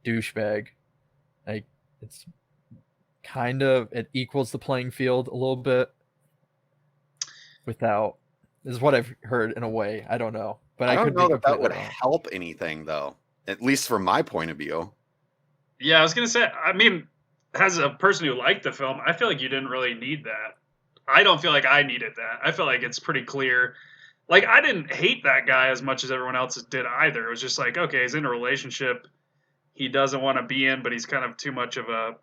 douchebag, like it's kind of, it equals the playing field a little bit without, is what I've heard in a way. I don't know, but I don't know that would help anything though, at least from my point of view. Yeah, I was gonna say, I mean, as a person who liked the film, I feel like you didn't really need that. I don't feel like I needed that. I feel like it's pretty clear. Like, I didn't hate that guy as much as everyone else did either. It was just like, okay, he's in a relationship he doesn't want to be in, but he's kind of too much of a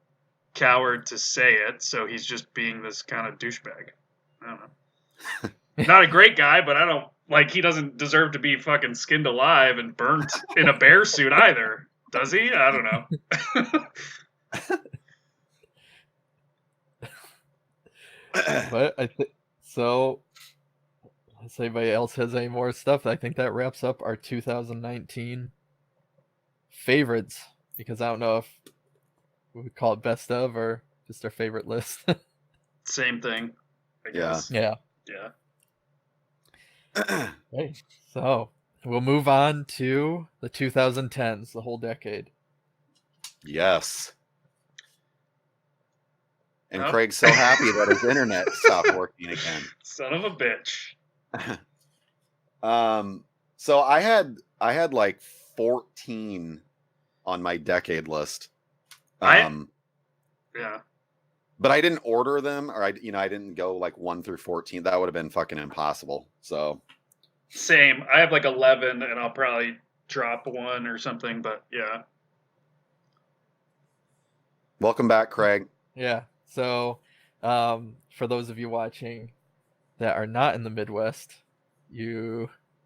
coward to say it, so he's just being this kind of douchebag. I don't know. Not a great guy, but I don't, like, he doesn't deserve to be fucking skinned alive and burnt in a bear suit either. Does he? I don't know. But I think so. Unless anybody else has any more stuff, I think that wraps up our 2019 favorites, because I don't know if we would call it best of or just our favorite list. Same thing, I guess. Yeah. Right. So we'll move on to the 2010s, the whole decade. Yes. And Oh. Craig's so happy that his internet stopped working again. Son of a bitch. So I had like 14 on my decade list. Yeah. But I didn't order them, or I didn't go like 1 through 14. That would have been fucking impossible. So same. I have like 11, and I'll probably drop one or something. But yeah. Welcome back, Craig. Yeah. So for those of you watching that are not in the Midwest,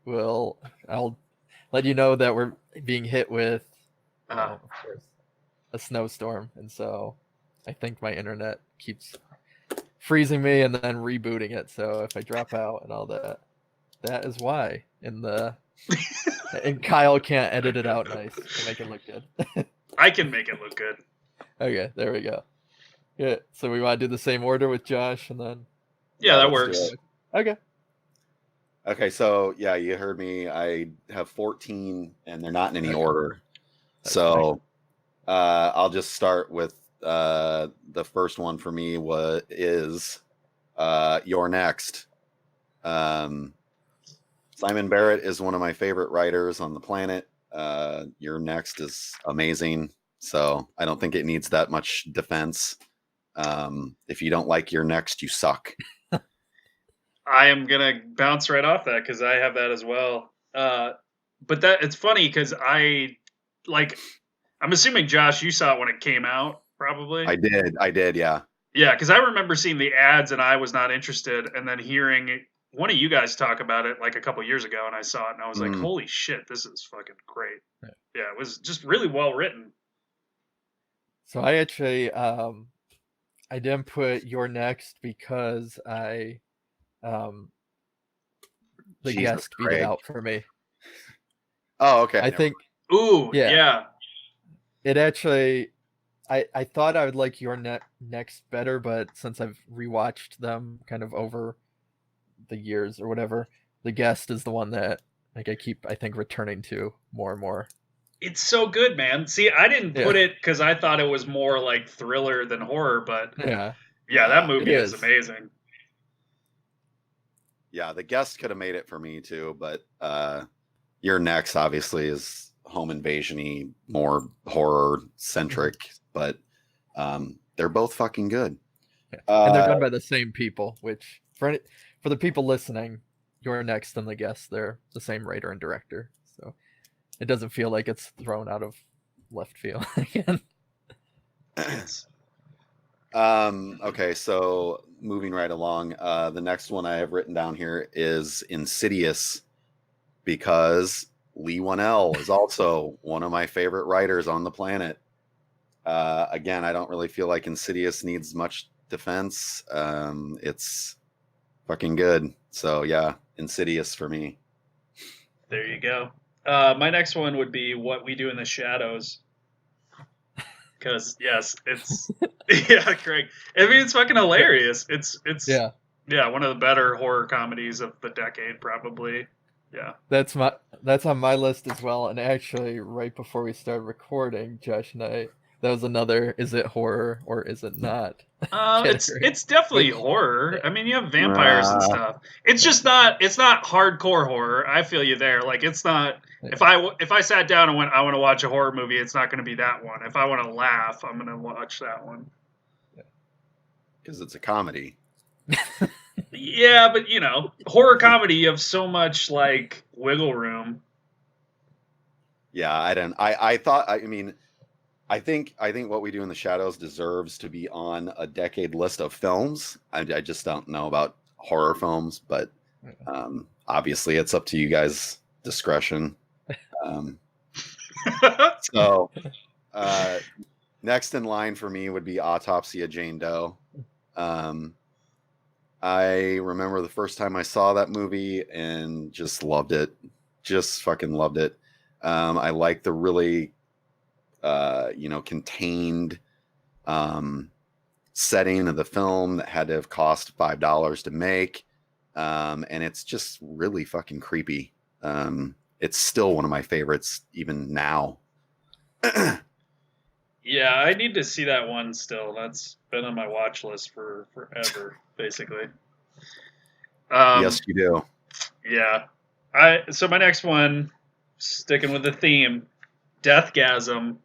I'll let you know that we're being hit with, of course, a snowstorm, and so I think my internet keeps freezing me and then rebooting it. So if I drop out and all that, that is why. And Kyle can't edit it out nice to make it look good. I can make it look good. Okay, there we go. Yeah. So we want to do the same order with Josh, and then. Yeah, that let's works. do it. Okay. Okay, so yeah, you heard me. I have 14, and they're not in any order. That's So I'll just start with the first one for me is You're Next. Simon Barrett is one of my favorite writers on the planet. You're Next is amazing. So I don't think it needs that much defense. If you don't like You're Next, you suck. I am gonna bounce right off that because I have that as well. But that it's funny because I'm assuming Josh, you saw it when it came out, probably. I did, yeah. Yeah, because I remember seeing the ads and I was not interested, and then hearing one of you guys talk about it like a couple years ago, and I saw it and I was like, "Holy shit, this is fucking great!" Yeah, it was just really well written. So I actually I didn't put You're Next because the Jesus guest beat it out for me. Oh, okay. I think. Ooh, yeah. It actually, I thought I would like You're Next better, but since I've rewatched them kind of over the years or whatever, the guest is the one that like I think returning to more and more. It's so good, man. See, I didn't put it because I thought it was more like thriller than horror, but yeah, that movie is amazing. Yeah, the guest could have made it for me too, but You're Next obviously is home invasion-y, more horror centric, but they're both fucking good. And they're done by the same people, which for the people listening, You're Next and the guest, they're the same writer and director. So it doesn't feel like it's thrown out of left field again. Okay, so moving right along, the next one I have written down here is Insidious, because Lee Whannell is also one of my favorite writers on the planet. Again, I don't really feel like Insidious needs much defense. It's fucking good. So yeah, Insidious for me. There you go. My next one would be What We Do in the Shadows. Because yes, it's Craig. I mean, it's fucking hilarious. It's one of the better horror comedies of the decade, probably. Yeah, that's on my list as well. And actually, right before we started recording, Josh and I, that was another. Is it horror or is it not? It's definitely horror. I mean, you have vampires and stuff. It's just not. It's not hardcore horror. I feel you there. Like it's not. If I sat down and went, I want to watch a horror movie, it's not going to be that one. If I want to laugh, I'm going to watch that one. Because it's a comedy. Yeah, but horror comedy, you have so much like wiggle room. Yeah, I thought. I mean, I think What We Do in the Shadows deserves to be on a decade list of films. I just don't know about horror films, but obviously it's up to you guys' discretion. So next in line for me would be Autopsy of Jane Doe. I remember the first time I saw that movie and just loved it. Just fucking loved it. I like the really contained setting of the film that had to have cost $5 to make. and it's just really fucking creepy. It's still one of my favorites even now. Yeah, I need to see that one still. That's been on my watch list for forever, basically. Yes, you do. Yeah. So my next one, sticking with the theme, Deathgasm,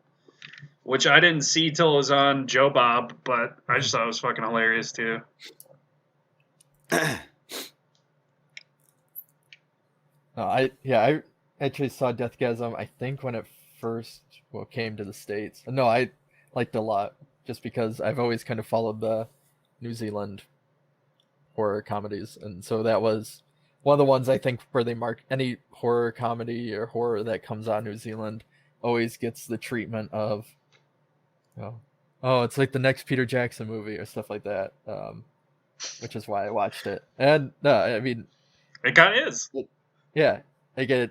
which I didn't see till it was on Joe Bob, but I just thought it was fucking hilarious too. I actually saw Deathgasm, I think, when it first came to the States. No, I liked it a lot just because I've always kind of followed the New Zealand horror comedies, and so that was one of the ones I think where they mark any horror comedy or horror that comes out of New Zealand always gets the treatment of, oh, it's like the next Peter Jackson movie or stuff like that, which is why I watched it. And I mean, it kind of is. Yeah, I get it.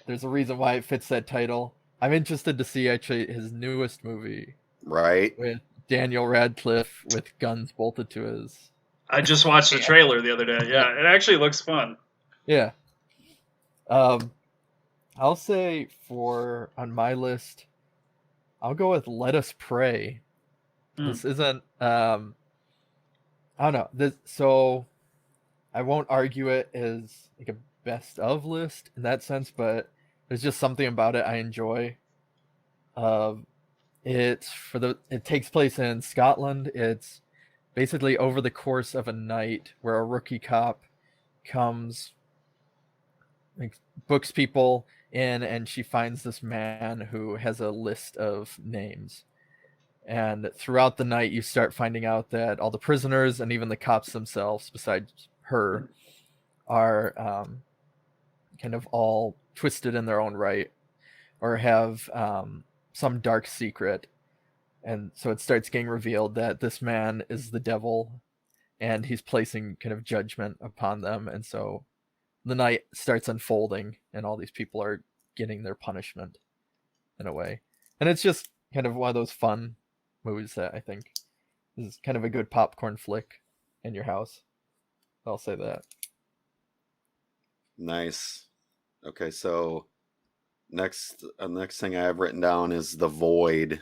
There's a reason why it fits that title. I'm interested to see actually his newest movie, right? with Daniel Radcliffe with guns bolted to his. I just watched the trailer the other day. Yeah, it actually looks fun. Yeah. I'll say on my list, I'll go with Let Us Pray. This isn't I don't know. So I won't argue it as like a best of list in that sense, but there's just something about it I enjoy. It takes place in Scotland. It's basically over the course of a night where a rookie cop comes, like, books people in, and she finds this man who has a list of names. And throughout the night, you start finding out that all the prisoners and even the cops themselves, besides her, are kind of all twisted in their own right, or have some dark secret. And so it starts getting revealed that this man is the devil, and he's placing kind of judgment upon them. And so the night starts unfolding, and all these people are getting their punishment in a way. And it's just kind of one of those fun movies that I think is kind of a good popcorn flick in your house. I'll say that. Nice. Okay, so next thing I have written down is The Void.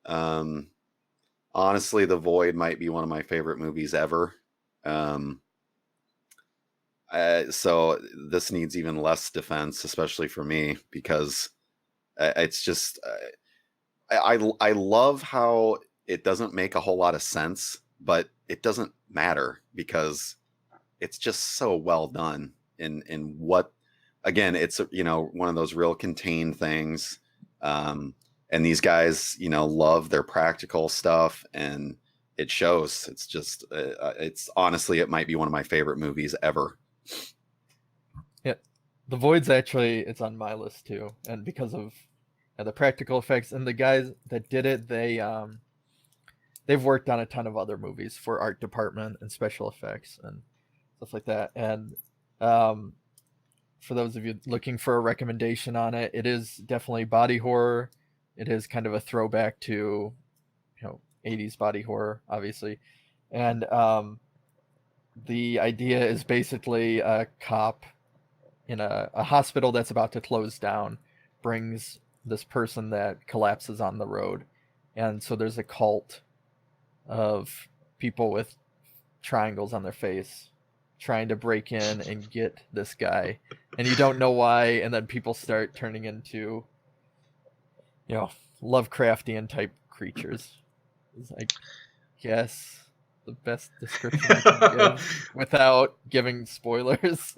Honestly, The Void might be one of my favorite movies ever. So this needs even less defense, especially for me, because it's just I love how it doesn't make a whole lot of sense, but it doesn't matter because it's just so well done in what, again, it's, one of those real contained things. And these guys, love their practical stuff, and it shows. It's just, it's honestly, it might be one of my favorite movies ever. Yeah, The Void's actually, it's on my list too, and because of the practical effects, and the guys that did it, they've worked on a ton of other movies for art department and special effects and stuff like that. And for those of you looking for a recommendation on it, it is definitely body horror. It is kind of a throwback to 80s body horror, obviously. And the idea is basically a cop in a hospital that's about to close down brings this person that collapses on the road. And so there's a cult of people with triangles on their face trying to break in and get this guy. And you don't know why, and then people start turning into, Lovecraftian type creatures. It's like, yes, the best description I can give without giving spoilers.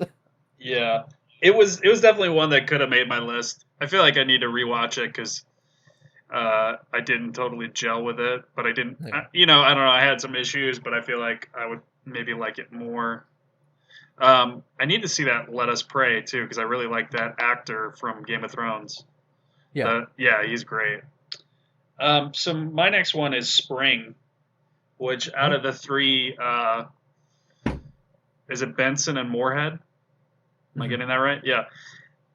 Yeah, it was definitely one that could have made my list. I feel like I need to rewatch it because I didn't totally gel with it, but I didn't. Yeah. I don't know. I had some issues, but I feel like I would maybe like it more. I need to see that Let Us Pray too, because I really like that actor from Game of Thrones. Yeah. He's great. So my next one is Spring, which out of the three, is it Benson and Moorhead? Am I getting that right? Yeah.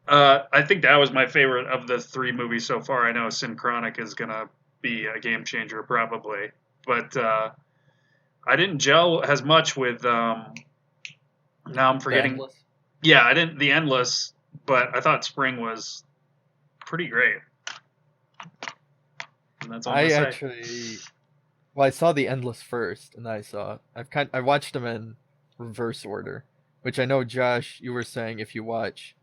I think that was my favorite of the three movies so far. I know Synchronic is going to be a game changer probably, but I didn't gel as much with Now I'm The forgetting. Endless? Yeah, I didn't the Endless, but I thought Spring was pretty great. And that's all I'm I gonna say. actually, well, I saw The Endless first, and then I watched them in reverse order, which I know, Josh, you were saying if you watch,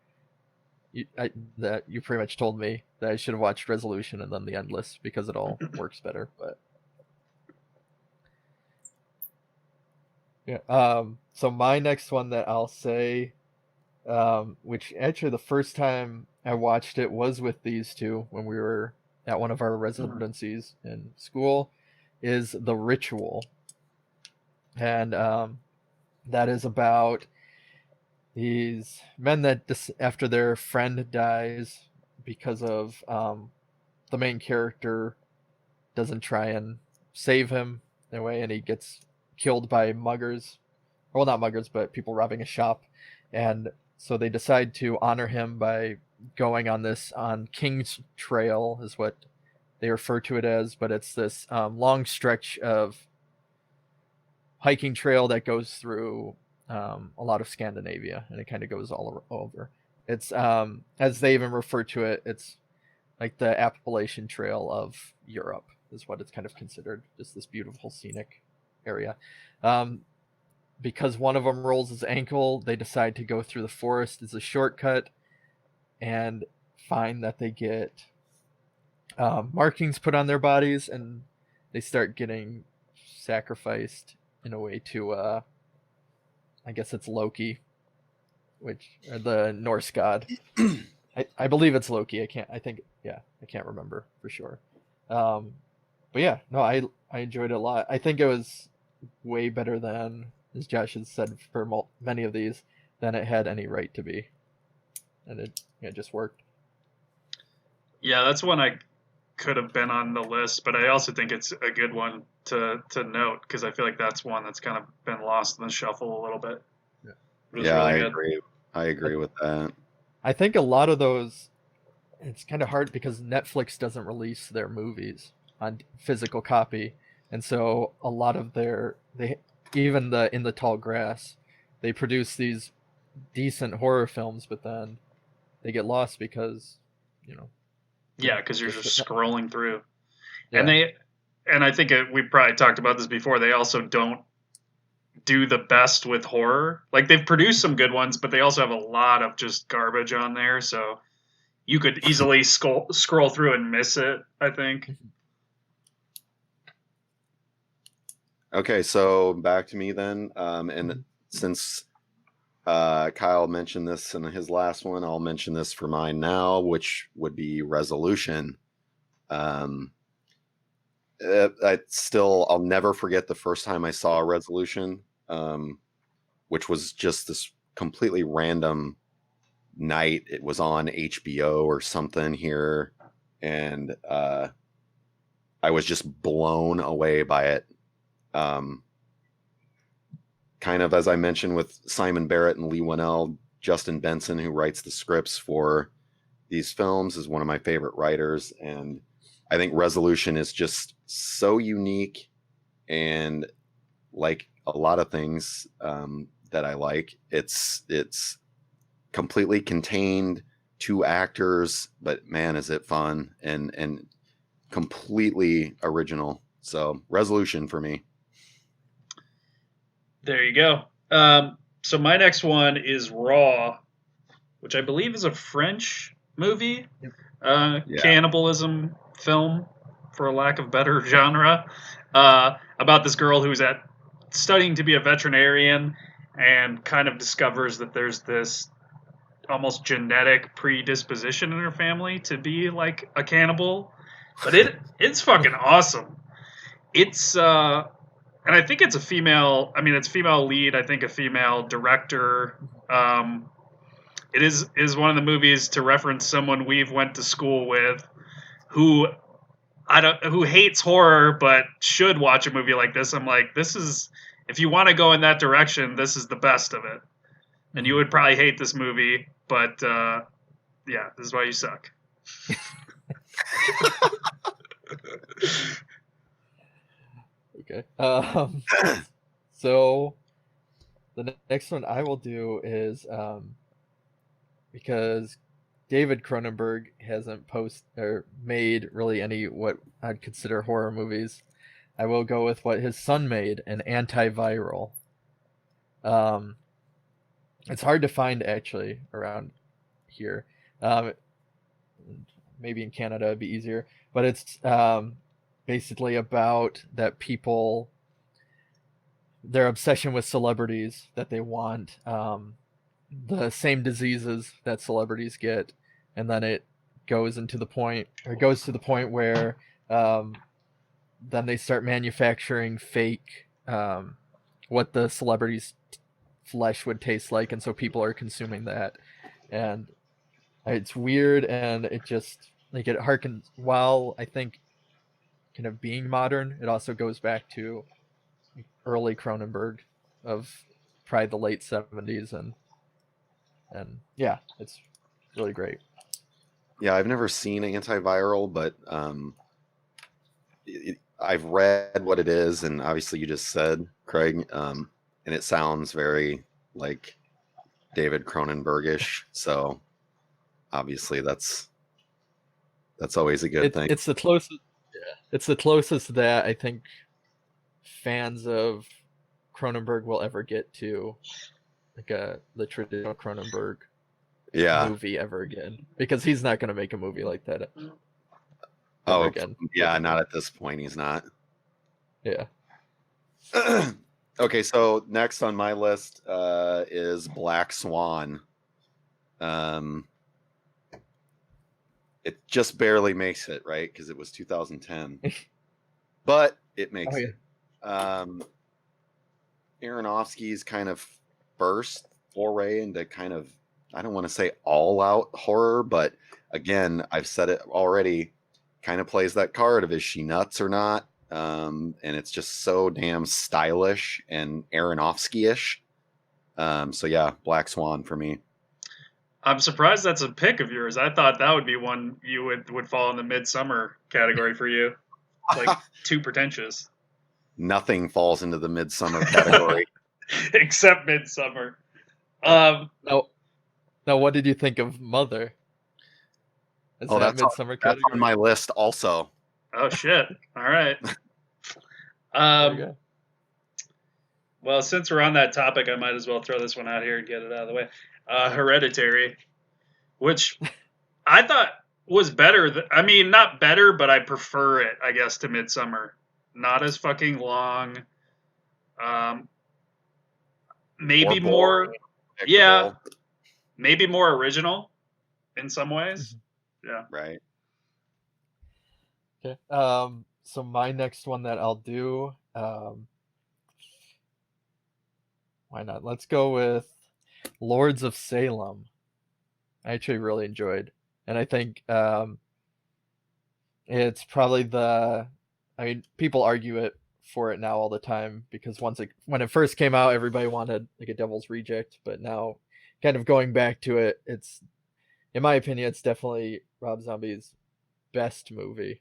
that you pretty much told me that I should have watched Resolution and then The Endless because it all works better. But yeah, so my next one that I'll say, which actually the first time I watched it was with these two when we were at one of our residencies in school, is The Ritual. And that is about these men that after their friend dies because of the main character doesn't try and save him in a way, and he gets killed by muggers. Well, not muggers, but people robbing a shop. And so they decide to honor him by going on King's Trail, is what they refer to it as, but it's this long stretch of hiking trail that goes through a lot of Scandinavia, and it kind of goes all over. It's as they even refer to it, it's like the Appalachian Trail of Europe is what it's kind of considered. Just this beautiful scenic area. Because one of them rolls his ankle, they decide to go through the forest as a shortcut, and find that they get markings put on their bodies, and they start getting sacrificed in a way to I guess it's Loki, which or the Norse god. I believe it's Loki. I can't remember for sure. But yeah, no, I enjoyed it a lot. I think it was way better than, as Josh has said, for many of these, than it had any right to be, and it just worked. Yeah, that's one I could have been on the list, but I also think it's a good one to note because I feel like that's one that's kind of been lost in the shuffle a little bit. Yeah, It was Yeah, really I good. agree. I agree with that. I think a lot of those, it's kind of hard because Netflix doesn't release their movies on physical copy, and so a lot of they even the In the Tall Grass, they produce these decent horror films, but then they get lost because you know Yeah, because you're just scrolling through, and yeah. I think we probably talked about this before. They also don't do the best with horror. Like they've produced some good ones, but they also have a lot of just garbage on there. So you could easily scroll through and miss it, I think. Okay, so back to me then. And since Kyle mentioned this in his last one, I'll mention this for mine now, which would be Resolution. I'll never forget the first time I saw Resolution, which was just this completely random night. It was on HBO or something here, and I was just blown away by it. Kind of as I mentioned with Simon Barrett and Lee Winnell, Justin Benson, who writes the scripts for these films, is one of my favorite writers, and I think Resolution is just so unique, and like a lot of things that I like, it's completely contained, two actors, but man, is it fun and completely original. So Resolution for me. There you go. So my next one is Raw, which I believe is a French movie, Yeah. cannibalism film, for a lack of better genre, about this girl who's studying to be a veterinarian and kind of discovers that there's this almost genetic predisposition in her family to be like a cannibal. But it's fucking awesome. It's and I think it's a female. I mean, it's female lead. I think a female director. It is one of the movies to reference someone we've went to school with, who who hates horror but should watch a movie like this. I'm like, this is, if you want to go in that direction, this is the best of it. And you would probably hate this movie, but yeah, this is why you suck. Okay. So The next one I will do is because David Cronenberg hasn't made really any what I'd consider horror movies. I will go with what his son made, an antiviral. It's hard to find actually around here. Maybe in Canada it'd be easier, but it's basically about that people, their obsession with celebrities, that they want the same diseases that celebrities get, and then it goes to the point where then they start manufacturing fake what the celebrities' flesh would taste like, and so people are consuming that, and it's weird, and it just like it harkens, while I think kind of being modern, it also goes back to early Cronenberg of probably the late 70s, and yeah, it's really great. Yeah, I've never seen Antiviral, but I've read what it is, and obviously you just said, Craig, and it sounds very like David Cronenberg-ish, so obviously that's always a good thing. It's the closest. Yeah, it's the closest that I think fans of Cronenberg will ever get to like the traditional Cronenberg movie ever again, because he's not going to make a movie like that ever again. Yeah, not at this point. He's not. Yeah. Okay, so next on my list is Black Swan. It just barely makes it, right? Because it was 2010, but it makes it. Aronofsky's kind of first foray into kind of, I don't want to say all out horror, but again, I've said it already, kind of plays that card of is she nuts or not? And it's just so damn stylish and Aronofsky-ish. So yeah, Black Swan for me. I'm surprised that's a pick of yours. I thought that would be one you would fall in the Midsummer category for you. Like too pretentious. Nothing falls into the Midsummer category. Except Midsummer. Now, what did you think of Mother? Is that Midsummer category? That's on my list also. Oh, shit. All right. Well, since we're on that topic, I might as well throw this one out here and get it out of the way. Hereditary, which I thought was better. I mean, not better, but I prefer it, I guess, to Midsummer. Not as fucking long. Maybe more. Yeah. Maybe more original in some ways. Yeah. Right. Okay. So my next one that I'll do, why not? Let's go with Lords of Salem. I actually really enjoyed, and I think it's probably I mean, people argue it for it now all the time, because when it first came out, everybody wanted like a Devil's Reject, but now kind of going back to it, it's, in my opinion, it's definitely Rob Zombie's best movie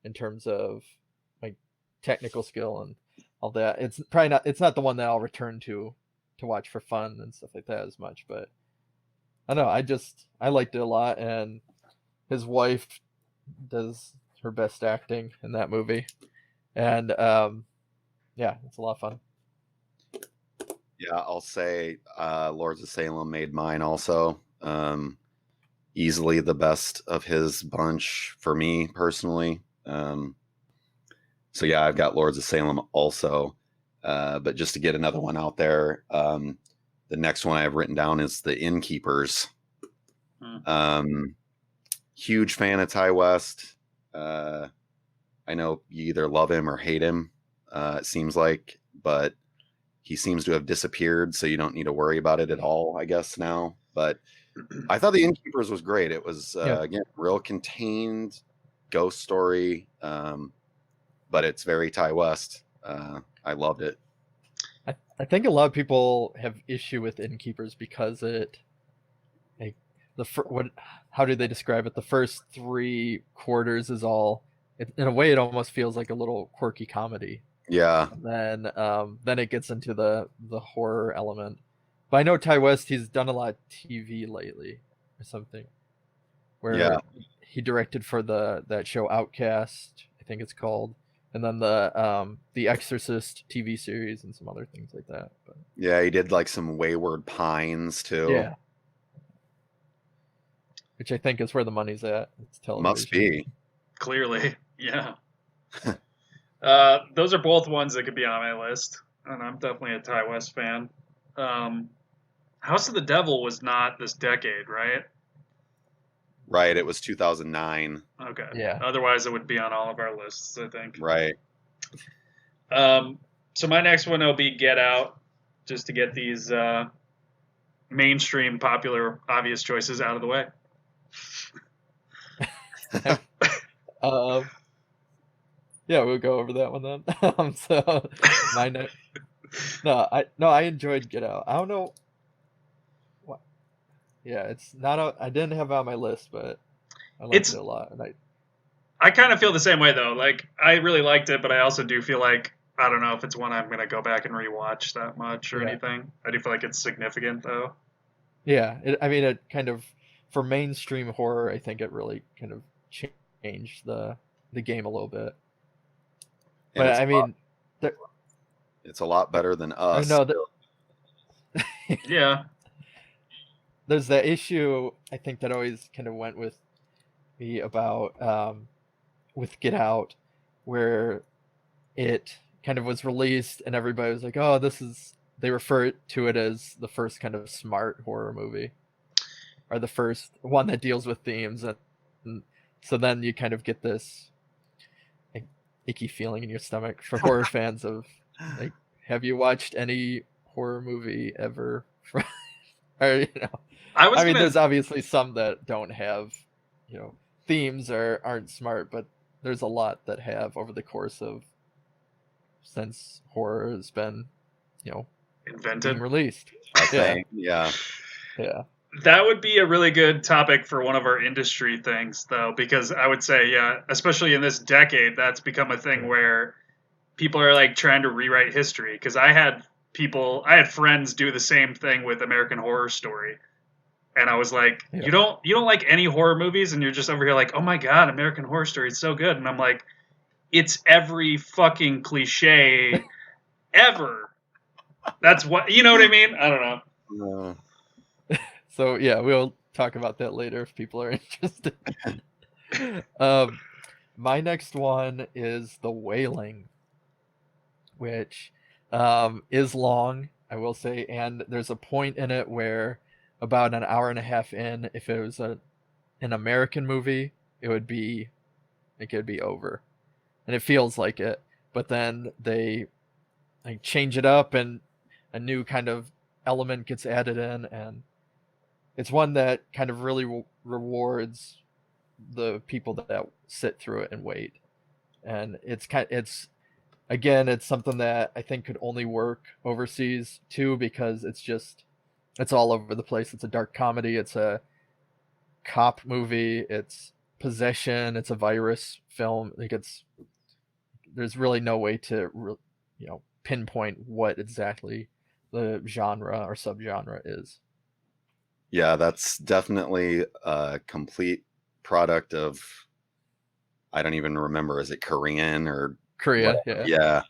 in terms of like technical skill and all that. It's not the one that I'll return to watch for fun and stuff like that as much, but I don't know, I liked it a lot, and his wife does her best acting in that movie, and yeah, it's a lot of fun. Yeah, I'll say Lords of Salem made mine also. Easily the best of his bunch for me personally. So yeah, I've got Lords of Salem also. But just to get another one out there, the next one I have written down is The Innkeepers. Huge fan of Ty West. I know you either love him or hate him, it seems like, but he seems to have disappeared, so you don't need to worry about it at all, I guess, now. But I thought The Innkeepers was great. It was, again, real contained ghost story, but it's very Ty West. I loved it. I think a lot of people have issue with Innkeepers because how do they describe it? The first 3 quarters is all, in a way, it almost feels like a little quirky comedy. Yeah. Then it gets into the horror element. But I know Ty West, he's done a lot of TV lately or something, where Yeah. he directed for that show Outcast, I think it's called, and then the Exorcist TV series and some other things like that. But Yeah, he did like some Wayward Pines too. yeah, which I think is where the money's at. It's television. Must be. Clearly, yeah. Those are both ones that could be on my list, and I'm definitely a Ty West fan. House of the Devil was not this decade, right? Right, it was 2009. Okay. Yeah. Otherwise, it would be on all of our lists, I think. Right. So my next one will be Get Out, just to get these mainstream, popular, obvious choices out of the way. Yeah, we'll go over that one then. So my next, I enjoyed Get Out. I don't know. What? Yeah, it's not. I didn't have it on my list, but I liked it a lot, and I kind of feel the same way though. Like I really liked it, but I also do feel like I don't know if it's one I'm gonna go back and rewatch that much or anything. I do feel like it's significant though. Yeah, it kind of, for mainstream horror, I think it really kind of changed the game a little bit. And but I mean, it's a lot better than Us. I know that. Yeah. There's that issue I think that always kind of went with me about with Get Out, where it kind of was released and everybody was like, oh, they refer to it as the first kind of smart horror movie, or the first one that deals with themes, and so then you kind of get this icky feeling in your stomach for horror fans of like, have you watched any horror movie ever? Or I mean, there's obviously some that don't have themes or aren't smart, but there's a lot that have over the course of since horror has been invented, released. Yeah. That would be a really good topic for one of our industry things, though, because I would say, especially in this decade, that's become a thing where people are like trying to rewrite history. Because I had friends do the same thing with American Horror Story, and I was like, you don't like any horror movies, and you're just over here like, oh my god, American Horror Story, it's so good, and I'm like, it's every fucking cliche ever. That's what, you know what I mean? I don't know. So yeah, we'll talk about that later if people are interested. My next one is The Wailing, which is long, I will say, and there's a point in it where about an hour and a half in, if it was an American movie, it would be over, and it feels like it. But then they change it up, and a new kind of element gets added in, and it's one that kind of really rewards the people that sit through it and wait. And it's something that I think could only work overseas too, because it's all over the place. It's a dark comedy. It's a cop movie. It's possession. It's a virus film. There's really no way to pinpoint what exactly the genre or subgenre is. Yeah, that's definitely a complete product of, I don't even remember, is it Korean or Korea? What? Yeah.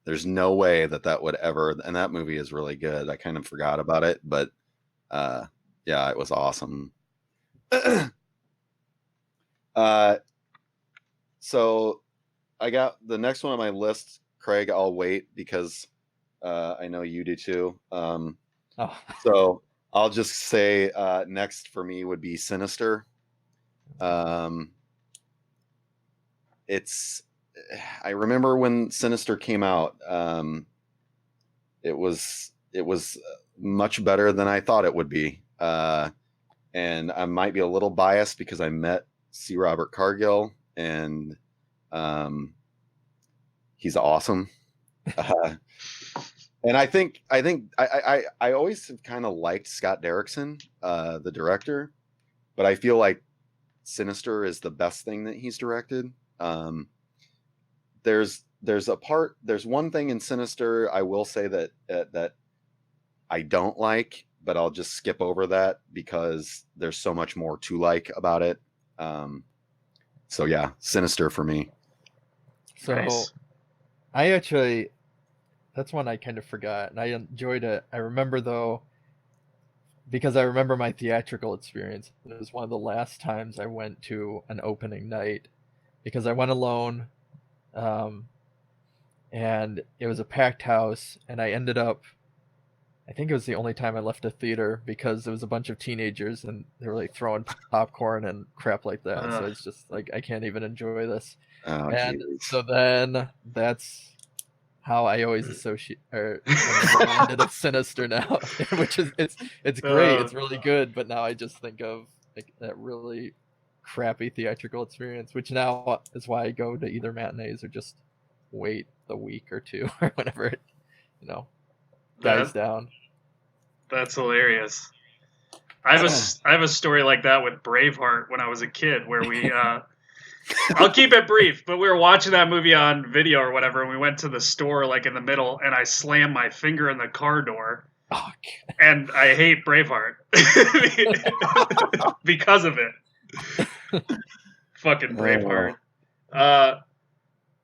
There's no way that would ever, and that movie is really good. I kind of forgot about it, but yeah, it was awesome. So I got the next one on my list, Craig. I'll wait because I know you do too. So I'll just say next for me would be Sinister. I remember when Sinister came out, it was much better than I thought it would be. And I might be a little biased because I met C. Robert Cargill, and he's awesome. And I think I always have kind of liked Scott Derrickson, the director, but I feel like Sinister is the best thing that he's directed. There's there's one thing in Sinister I will say that that I don't like, but I'll just skip over that because there's so much more to like about it. So yeah, Sinister for me. So Nice. I actually, that's one I kind of forgot, and I enjoyed it. I remember though, because I remember my theatrical experience. It was one of the last times I went to an opening night because I went alone, um, and it was a packed house, and I ended up. I think it was the only time I left a theater because there was a bunch of teenagers and they were like throwing popcorn and crap like that. So it's just like I can't even enjoy this. Oh, And geez. so then that's how I always associate or I'm reminded of Sinister now, which is it's great, it's really good, but now I just think of like that really crappy theatrical experience, which now is why I go to either matinees or just wait the week or two or whenever it, dies down. That's hilarious. I have a story like that with Braveheart when I was a kid, where we I'll keep it brief, but we were watching that movie on video or whatever, and we went to the store like in the middle, and I slammed my finger in the car door, and I hate Braveheart because of it. Fucking Braveheart.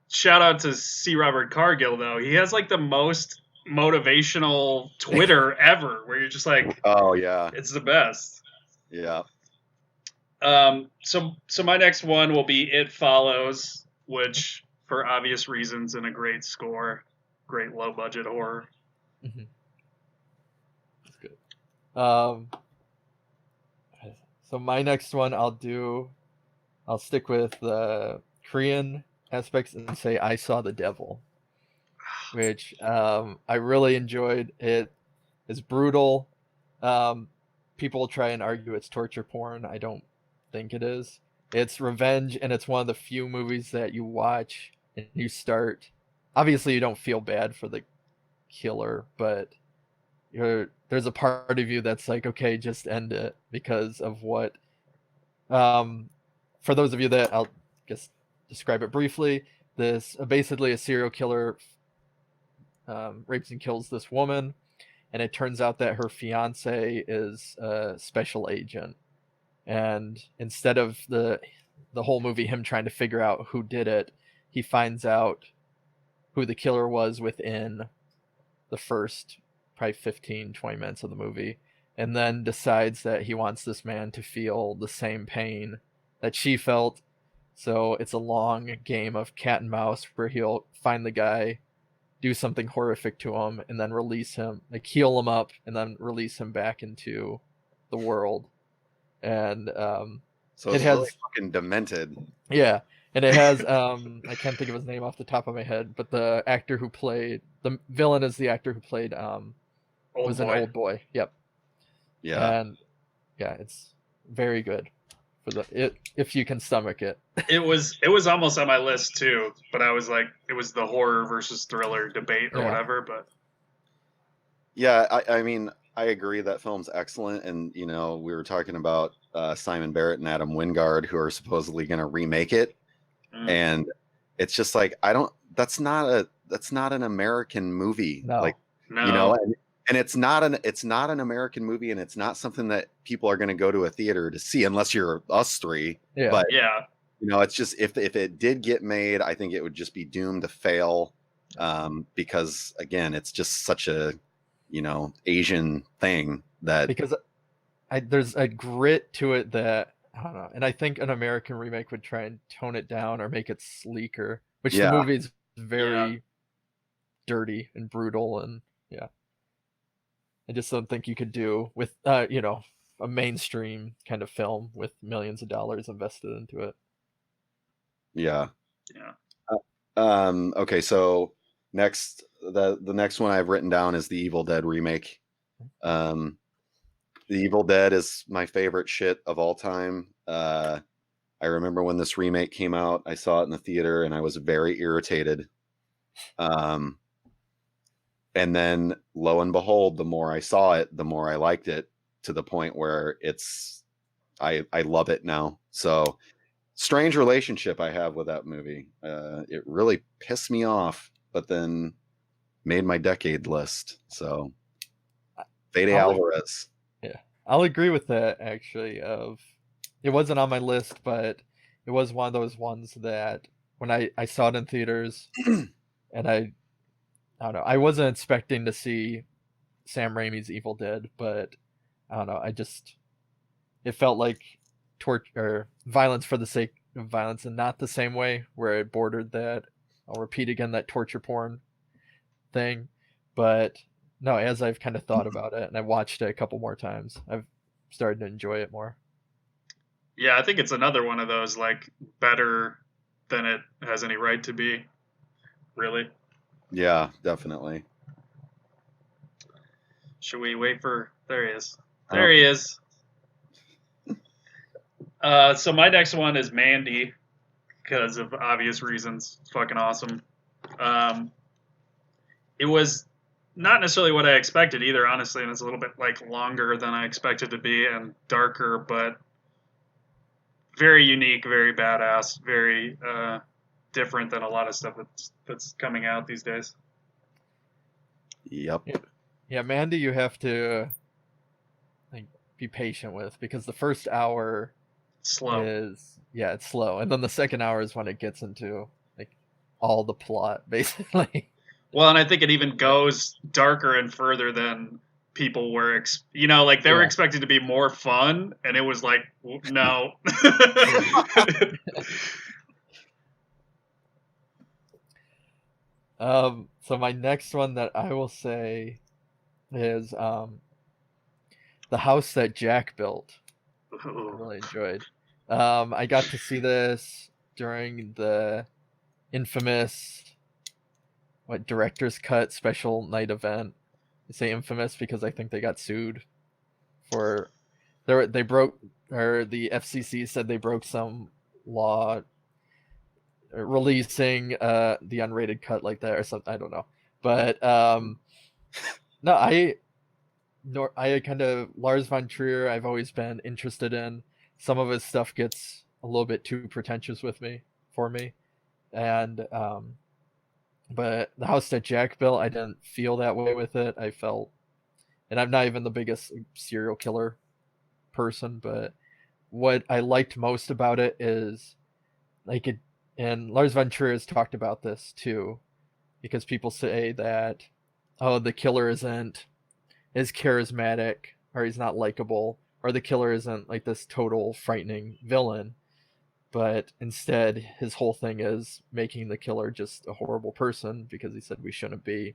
Shout out to C. Robert Cargill though. He has like the most motivational Twitter ever, where you're just like, oh yeah, it's the best. Yeah. So my next one will be It Follows, which for obvious reasons and a great score, great low budget horror. Mm-hmm. That's good. So my next one I'll stick with the Korean aspects and say I Saw the Devil, which I really enjoyed. It is brutal. People try and argue it's torture porn. I don't think it is. It's revenge, and it's one of the few movies that you watch and you start. Obviously, you don't feel bad for the killer, but there's a part of you that's like, okay, just end it because of what. For those of you that I'll just describe it briefly, this basically a serial killer rapes and kills this woman, and it turns out that her fiance is a special agent, and instead of the whole movie him trying to figure out who did it, he finds out who the killer was within the first probably 15-20 minutes of the movie, and then decides that he wants this man to feel the same pain that she felt. So it's a long game of cat and mouse where he'll find the guy, do something horrific to him, and then release him, like heal him up, and then release him back into the world. And so it has really fucking demented. Yeah, and it has I can't think of his name off the top of my head, but the actor who played the villain is the actor who played an Old Boy. Yep. Yeah. And yeah, it's very good for if you can stomach it. It was almost on my list too, but I was like, it was the horror versus thriller debate or whatever. But yeah, I mean, I agree that film's excellent, and we were talking about Simon Barrett and Adam Wingard, who are supposedly going to remake it, and it's just like that's not an American movie. No. And it's not an American movie, and it's not something that people are going to go to a theater to see unless you're us three. Yeah. But yeah, it's just if it did get made, I think it would just be doomed to fail, because again, it's just such a Asian thing that because there's a grit to it that I don't know, and I think an American remake would try and tone it down or make it sleeker, which the movie is very dirty and brutal, and I just don't think you could do with a mainstream kind of film with millions of dollars invested into it. Yeah. Yeah. Okay, so next the next one I've written down is the Evil Dead remake. The Evil Dead is my favorite shit of all time. I remember when this remake came out, I saw it in the theater and I was very irritated. And then lo and behold, the more I saw it, the more I liked it, to the point where I love it now. So strange relationship I have with that movie. It really pissed me off, but then made my decade list. So Fede Alvarez. Yeah, I'll agree with that actually. It wasn't on my list, but it was one of those ones that when I saw it in theaters, and I don't know, I wasn't expecting to see Sam Raimi's Evil Dead, but I don't know, it felt like torture or violence for the sake of violence, and not the same way where it bordered that. I'll repeat again, that torture porn thing, but no, as I've kind of thought about it and I've watched it a couple more times, I've started to enjoy it more. Yeah, I think it's another one of those like better than it has any right to be. Really. Yeah, definitely. Should we wait for? There he is. There he is. So my next one is Mandy, because of obvious reasons. It's fucking awesome. It was not necessarily what I expected either, honestly, and it's a little bit like longer than I expected to be and darker, but very unique, very badass, very different than a lot of stuff that's coming out these days. Yep. Yeah, Mandy, you have to like be patient with, because the first hour Slow. it's slow, and then the second hour is when it gets into like all the plot basically. Well, and I think it even goes darker and further than people were, like they were expected to be more fun, and it was like, no. So my next one that I will say is The House That Jack Built. I really enjoyed. I got to see this during the infamous director's cut special night event. I say infamous because I think they got sued for they broke, or the FCC said they broke some law releasing the unrated cut like that or something. I don't know, but no, I kind of, Lars von Trier I've always been interested in. Some of his stuff gets a little bit too pretentious for me, and but The House That Jack Built, I didn't feel that way with it. I felt, and I'm not even the biggest serial killer person, but what I liked most about it is like it, and Lars von Trier has talked about this too, because people say that, oh, the killer isn't as charismatic, or he's not likable, or the killer isn't like this total frightening villain, but instead his whole thing is making the killer just a horrible person, because he said we shouldn't be,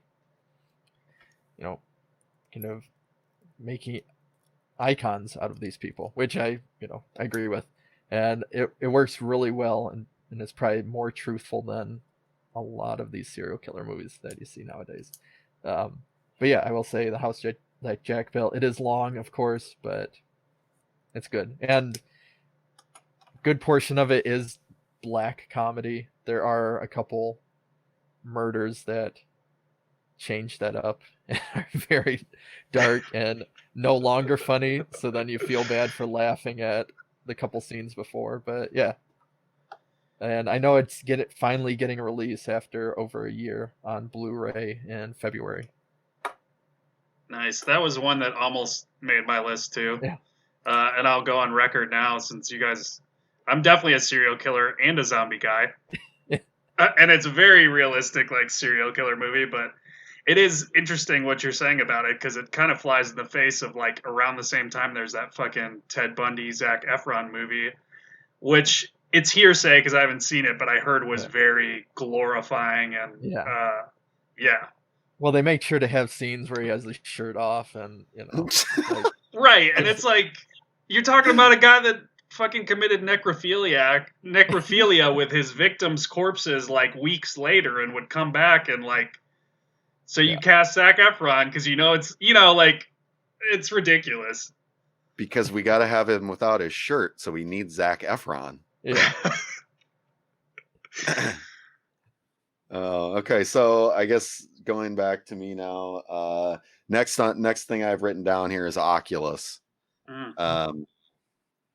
kind of making icons out of these people, which I agree with, and it works really well, and it's probably more truthful than a lot of these serial killer movies that you see nowadays. But yeah, I will say The House That Jack Built, it is long, of course, but it's good, and good portion of it is black comedy. There are a couple murders that change that up and are very dark and no longer funny, so then you feel bad for laughing at the couple scenes before. But yeah, and I know it's finally getting a release after over a year on Blu-ray in February. Nice. That was one that almost made my list too. Yeah. And I'll go on record now, since you guys, I'm definitely a serial killer and a zombie guy. And it's a very realistic, like, serial killer movie, but it is interesting what you're saying about it, because it kind of flies in the face of, like, around the same time there's that fucking Ted Bundy, Zac Efron movie, which it's hearsay because I haven't seen it, but I heard was very glorifying, and yeah. Well, they make sure to have scenes where he has the shirt off, and like, right, and it's like, you're talking about a guy that fucking committed necrophilia with his victims' corpses like weeks later, and would come back and like, so you cast Zac Efron because it's ridiculous. Because we got to have him without his shirt, so we need Zac Efron. Yeah. Okay, so I guess going back to me now. Next thing I've written down here is Oculus.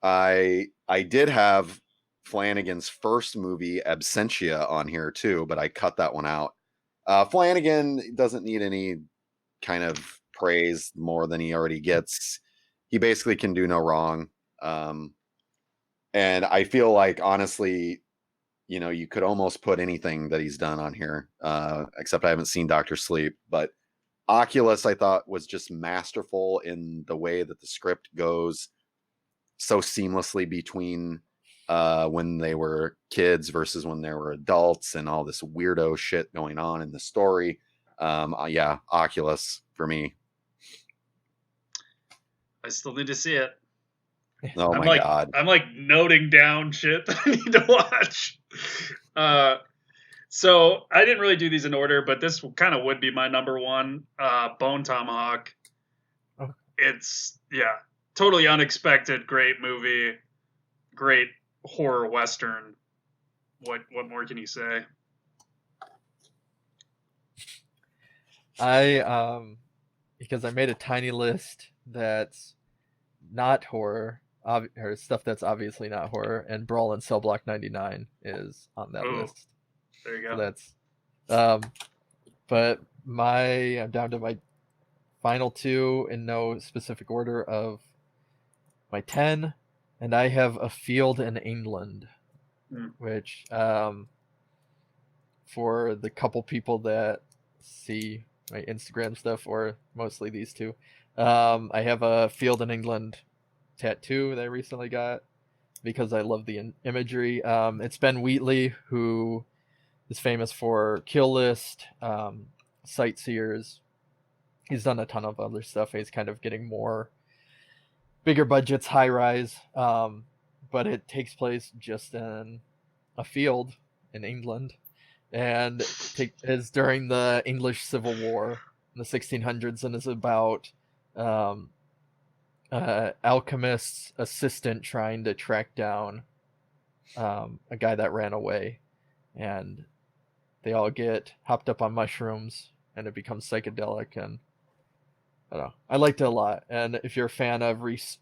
I did have Flanagan's first movie, Absentia, on here too, but I cut that one out. Flanagan doesn't need any kind of praise more than he already gets. He basically can do no wrong. And I feel like, honestly, you know, you could almost put anything that he's done on here, except I haven't seen Dr. Sleep. But Oculus, I thought, was just masterful in the way that the script goes so seamlessly between when they were kids versus when they were adults, and all this weirdo shit going on in the story. Yeah, Oculus for me. I still need to see it. Oh I'm my God. I'm like noting down shit that I need to watch. So I didn't really do these in order, but this kind of would be my number one. Bone Tomahawk. Oh. It's totally unexpected, great movie, great horror western. What more can you say? Because I made a tiny list that's not horror, or stuff that's obviously not horror, and Brawl in Cell Block 99 is on that list. There you go. So that's but I'm down to my final two in no specific order of my 10, and I have A Field in England, which for the couple people that see my Instagram stuff, or mostly these two, I have A Field in England tattoo that I recently got because I love the imagery. It's Ben Wheatley, who is famous for Kill List, Sightseers. He's done a ton of other stuff. He's kind of getting more bigger budgets, high rise, but it takes place just in a field in England, and is during the English Civil War in the 1600s, and is about alchemist's assistant trying to track down a guy that ran away, and they all get hopped up on mushrooms, and it becomes psychedelic. And I don't know, I liked it a lot. And if you're a fan of Reese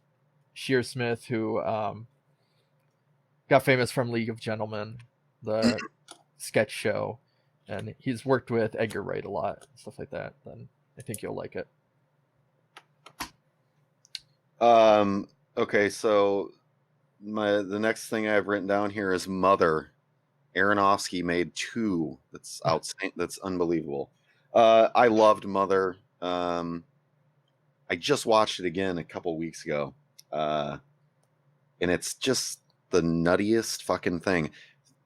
Shearsmith, who got famous from League of Gentlemen, the sketch show, and he's worked with Edgar Wright a lot, stuff like that, then I think you'll like it. Okay, so the next thing I have written down here is Mother. Aronofsky made 2. That's outstanding. That's unbelievable. I loved Mother. I just watched it again a couple weeks ago, and it's just the nuttiest fucking thing.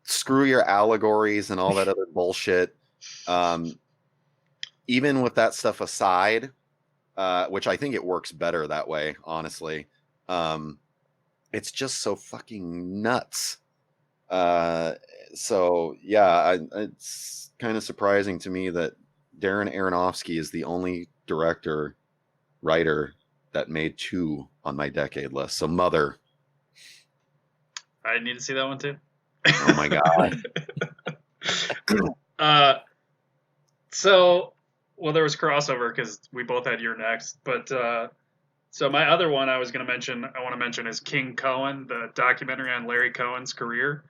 Screw your allegories and all that other bullshit. Even with that stuff aside, which I think it works better that way, honestly. It's just so fucking nuts. So yeah, it's kind of surprising to me that Darren Aronofsky is the only director, writer that made 2 on my decade list. So Mother. I need to see that one too. Oh my God. So, well, there was crossover because we both had Your Next, but so my other one I want to mention is King Cohen, the documentary on Larry Cohen's career.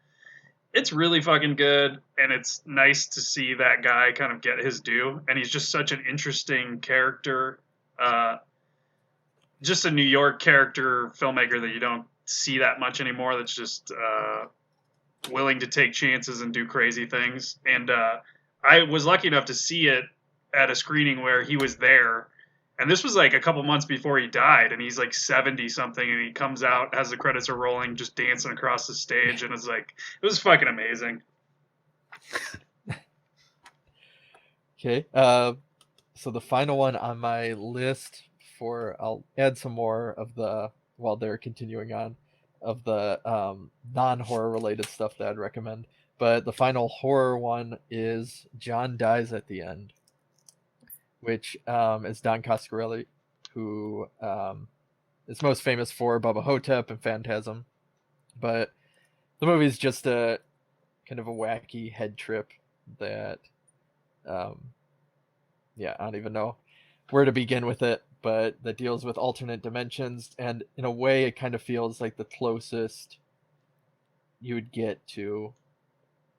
It's really fucking good, and it's nice to see that guy kind of get his due, and he's just such an interesting character. Just a New York character filmmaker that you don't see that much anymore, that's just willing to take chances and do crazy things. And I was lucky enough to see it at a screening where he was there, and this was like a couple months before he died, and he's like 70 something, and he comes out as the credits are rolling just dancing across the stage, and it was fucking amazing. Okay, so the final one on my list, I'll add some more of the, while they're continuing on, of the non-horror related stuff that I'd recommend. But the final horror one is John Dies at the End, which is Don Coscarelli, who is most famous for Bubba Hotep and Phantasm. But the movie is just a kind of a wacky head trip that, I don't even know where to begin with it, but that deals with alternate dimensions. And in a way, it kind of feels like the closest you would get to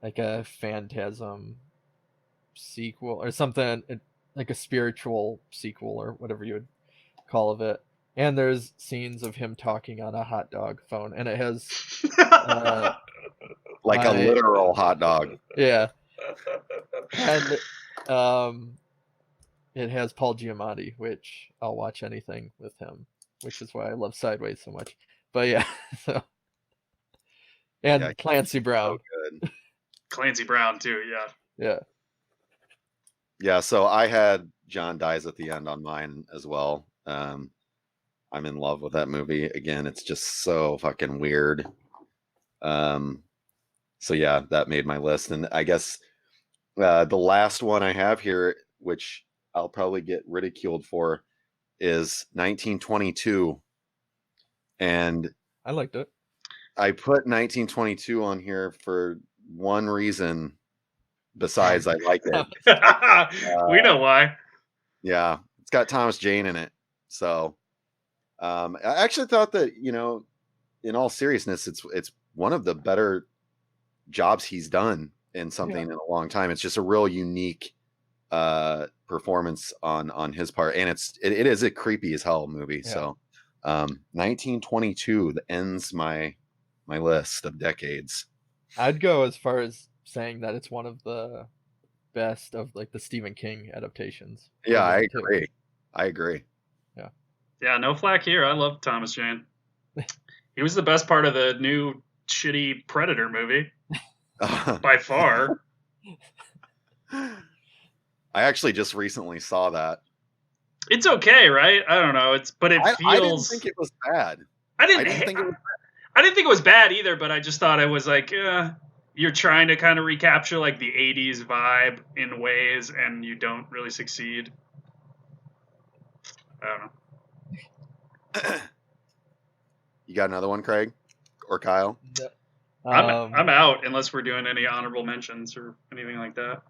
like a Phantasm sequel or something, like a spiritual sequel or whatever you would call of it. And there's scenes of him talking on a hot dog phone, and it has Like a literal hot dog. Yeah. And it has Paul Giamatti, which I'll watch anything with him, which is why I love Sideways so much. But yeah, so and Yeah, Clancy Brown. So good. Clancy Brown too, yeah. Yeah, so I had John Dies at the End on mine as well. I'm in love with that movie. Again, it's just so fucking weird. So yeah, that made my list. And I guess the last one I have here, which I'll probably get ridiculed for, is 1922. And I liked it. I put 1922 on here for one reason besides I like it. We know why. Yeah, it's got Thomas Jane in it. So I actually thought that, in all seriousness, it's one of the better jobs he's done in something in a long time. It's just a real unique performance on his part, and it is a creepy as hell movie. Yeah. So 1922 that ends my list of decades. I'd go as far as saying that it's one of the best of like the Stephen King adaptations. Yeah, I agree. Yeah, no flack here. I love Thomas Jane. He was the best part of the new shitty Predator movie. By far. I actually just recently saw that. It's okay, right? I don't know. But it feels. I didn't think it was bad. I didn't think it was bad either, but I just thought it was like you're trying to kind of recapture like the 80s vibe in ways, and you don't really succeed. I don't know. You got another one, Craig or Kyle? I'm out unless we're doing any honorable mentions or anything like that.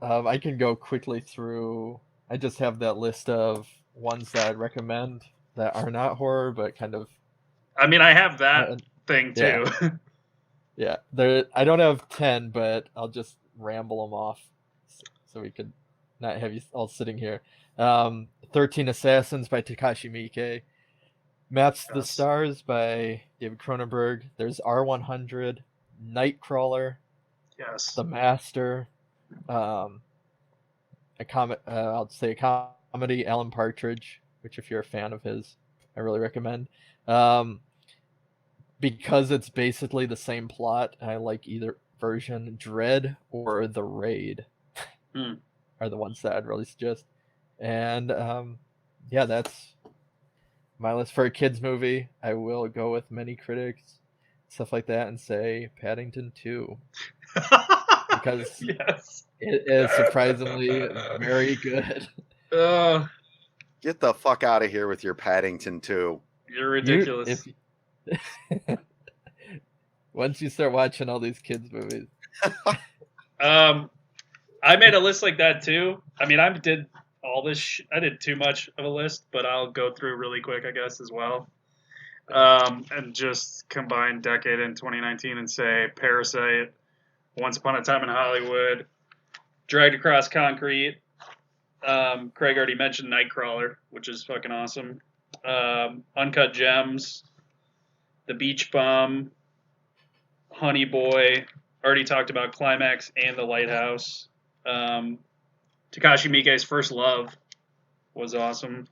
I can go quickly through. I just have that list of ones that I'd recommend that are not horror, but kind of. I mean, I have that thing too. Yeah, I don't have 10, but I'll just ramble them off so we could not have you all sitting here. 13 Assassins by Takashi Miike. Maps to the Stars by David Cronenberg. There's R100, Nightcrawler. Yes. The Master. I'll say a comedy, Alan Partridge, which if you're a fan of his, I really recommend. Because it's basically the same plot, I like either version. Dread or The Raid are the ones that I'd really suggest. And that's my list for a kids movie. I will go with many critics, stuff like that, and say Paddington 2. Because it is surprisingly very good. Get the fuck out of here with your Paddington 2. You're ridiculous. Once you start watching all these kids movies. I made a list like that too. I mean, I did all this. I did too much of a list, but I'll go through really quick, I guess, as well. And just combine Decade in 2019 and say Parasite, Once Upon a Time in Hollywood, Dragged Across Concrete. Craig already mentioned Nightcrawler, which is fucking awesome. Uncut Gems, The Beach Bum, Honey Boy. Already talked about Climax and The Lighthouse. Takashi Miike's First Love was awesome.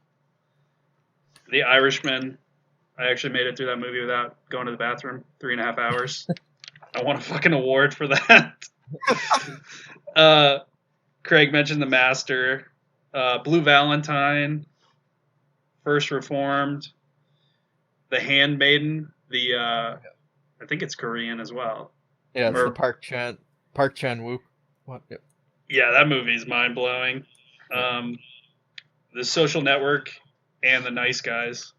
The Irishman. I actually made it through that movie without going to the bathroom. 3.5 hours. I won a fucking award for that. Craig mentioned The Master. Blue Valentine. First Reformed. The Handmaiden. I think it's Korean as well. Yeah, it's the Park Chan-wook. What? Yep. Yeah, that movie's mind-blowing. The Social Network and The Nice Guys.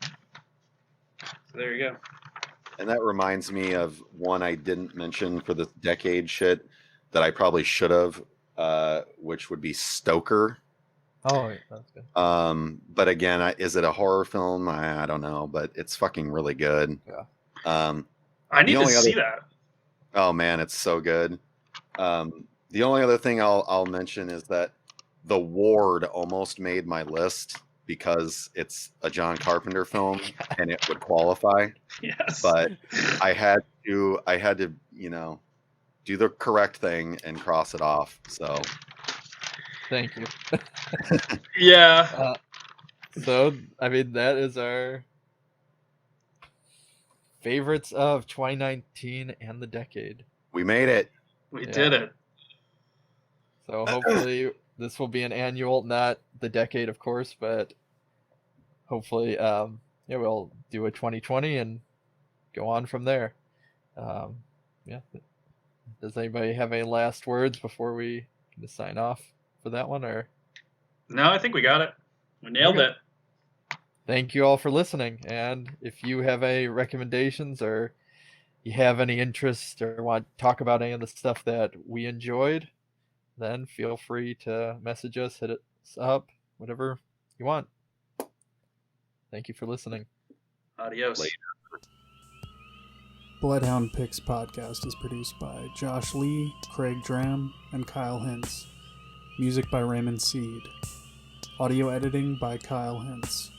So there you go. And that reminds me of one I didn't mention for the decade shit that I probably should have, which would be Stoker. Oh, that's good. But again, is it a horror film? I don't know, but it's fucking really good. Yeah. I need The to only see other- that. Oh man, it's so good. The only other thing I'll mention is that The Ward almost made my list because it's a John Carpenter film and it would qualify. Yes. But I had to, you know, do the correct thing and cross it off. So Thank you. yeah. So, I mean, that is our favorites of 2019 and the decade. we made it. We Yeah. did it. So hopefully this will be an annual, not the decade, of course, but hopefully, yeah, we'll do a 2020 and go on from there. Yeah. Does anybody have any last words before we can sign off for that one? Or No, I think we got it. We nailed Okay. it. thank you all for listening. And if you have any recommendations or you have any interest or want to talk about any of the stuff that we enjoyed, then feel free to message us, hit us up, whatever you want. Thank you for listening. Adios. Later. Bloodhound Pix podcast is produced by Josh Lee, Craig Dram, and Kyle Hintz. Music by Raymond Seed. Audio editing by Kyle Hintz.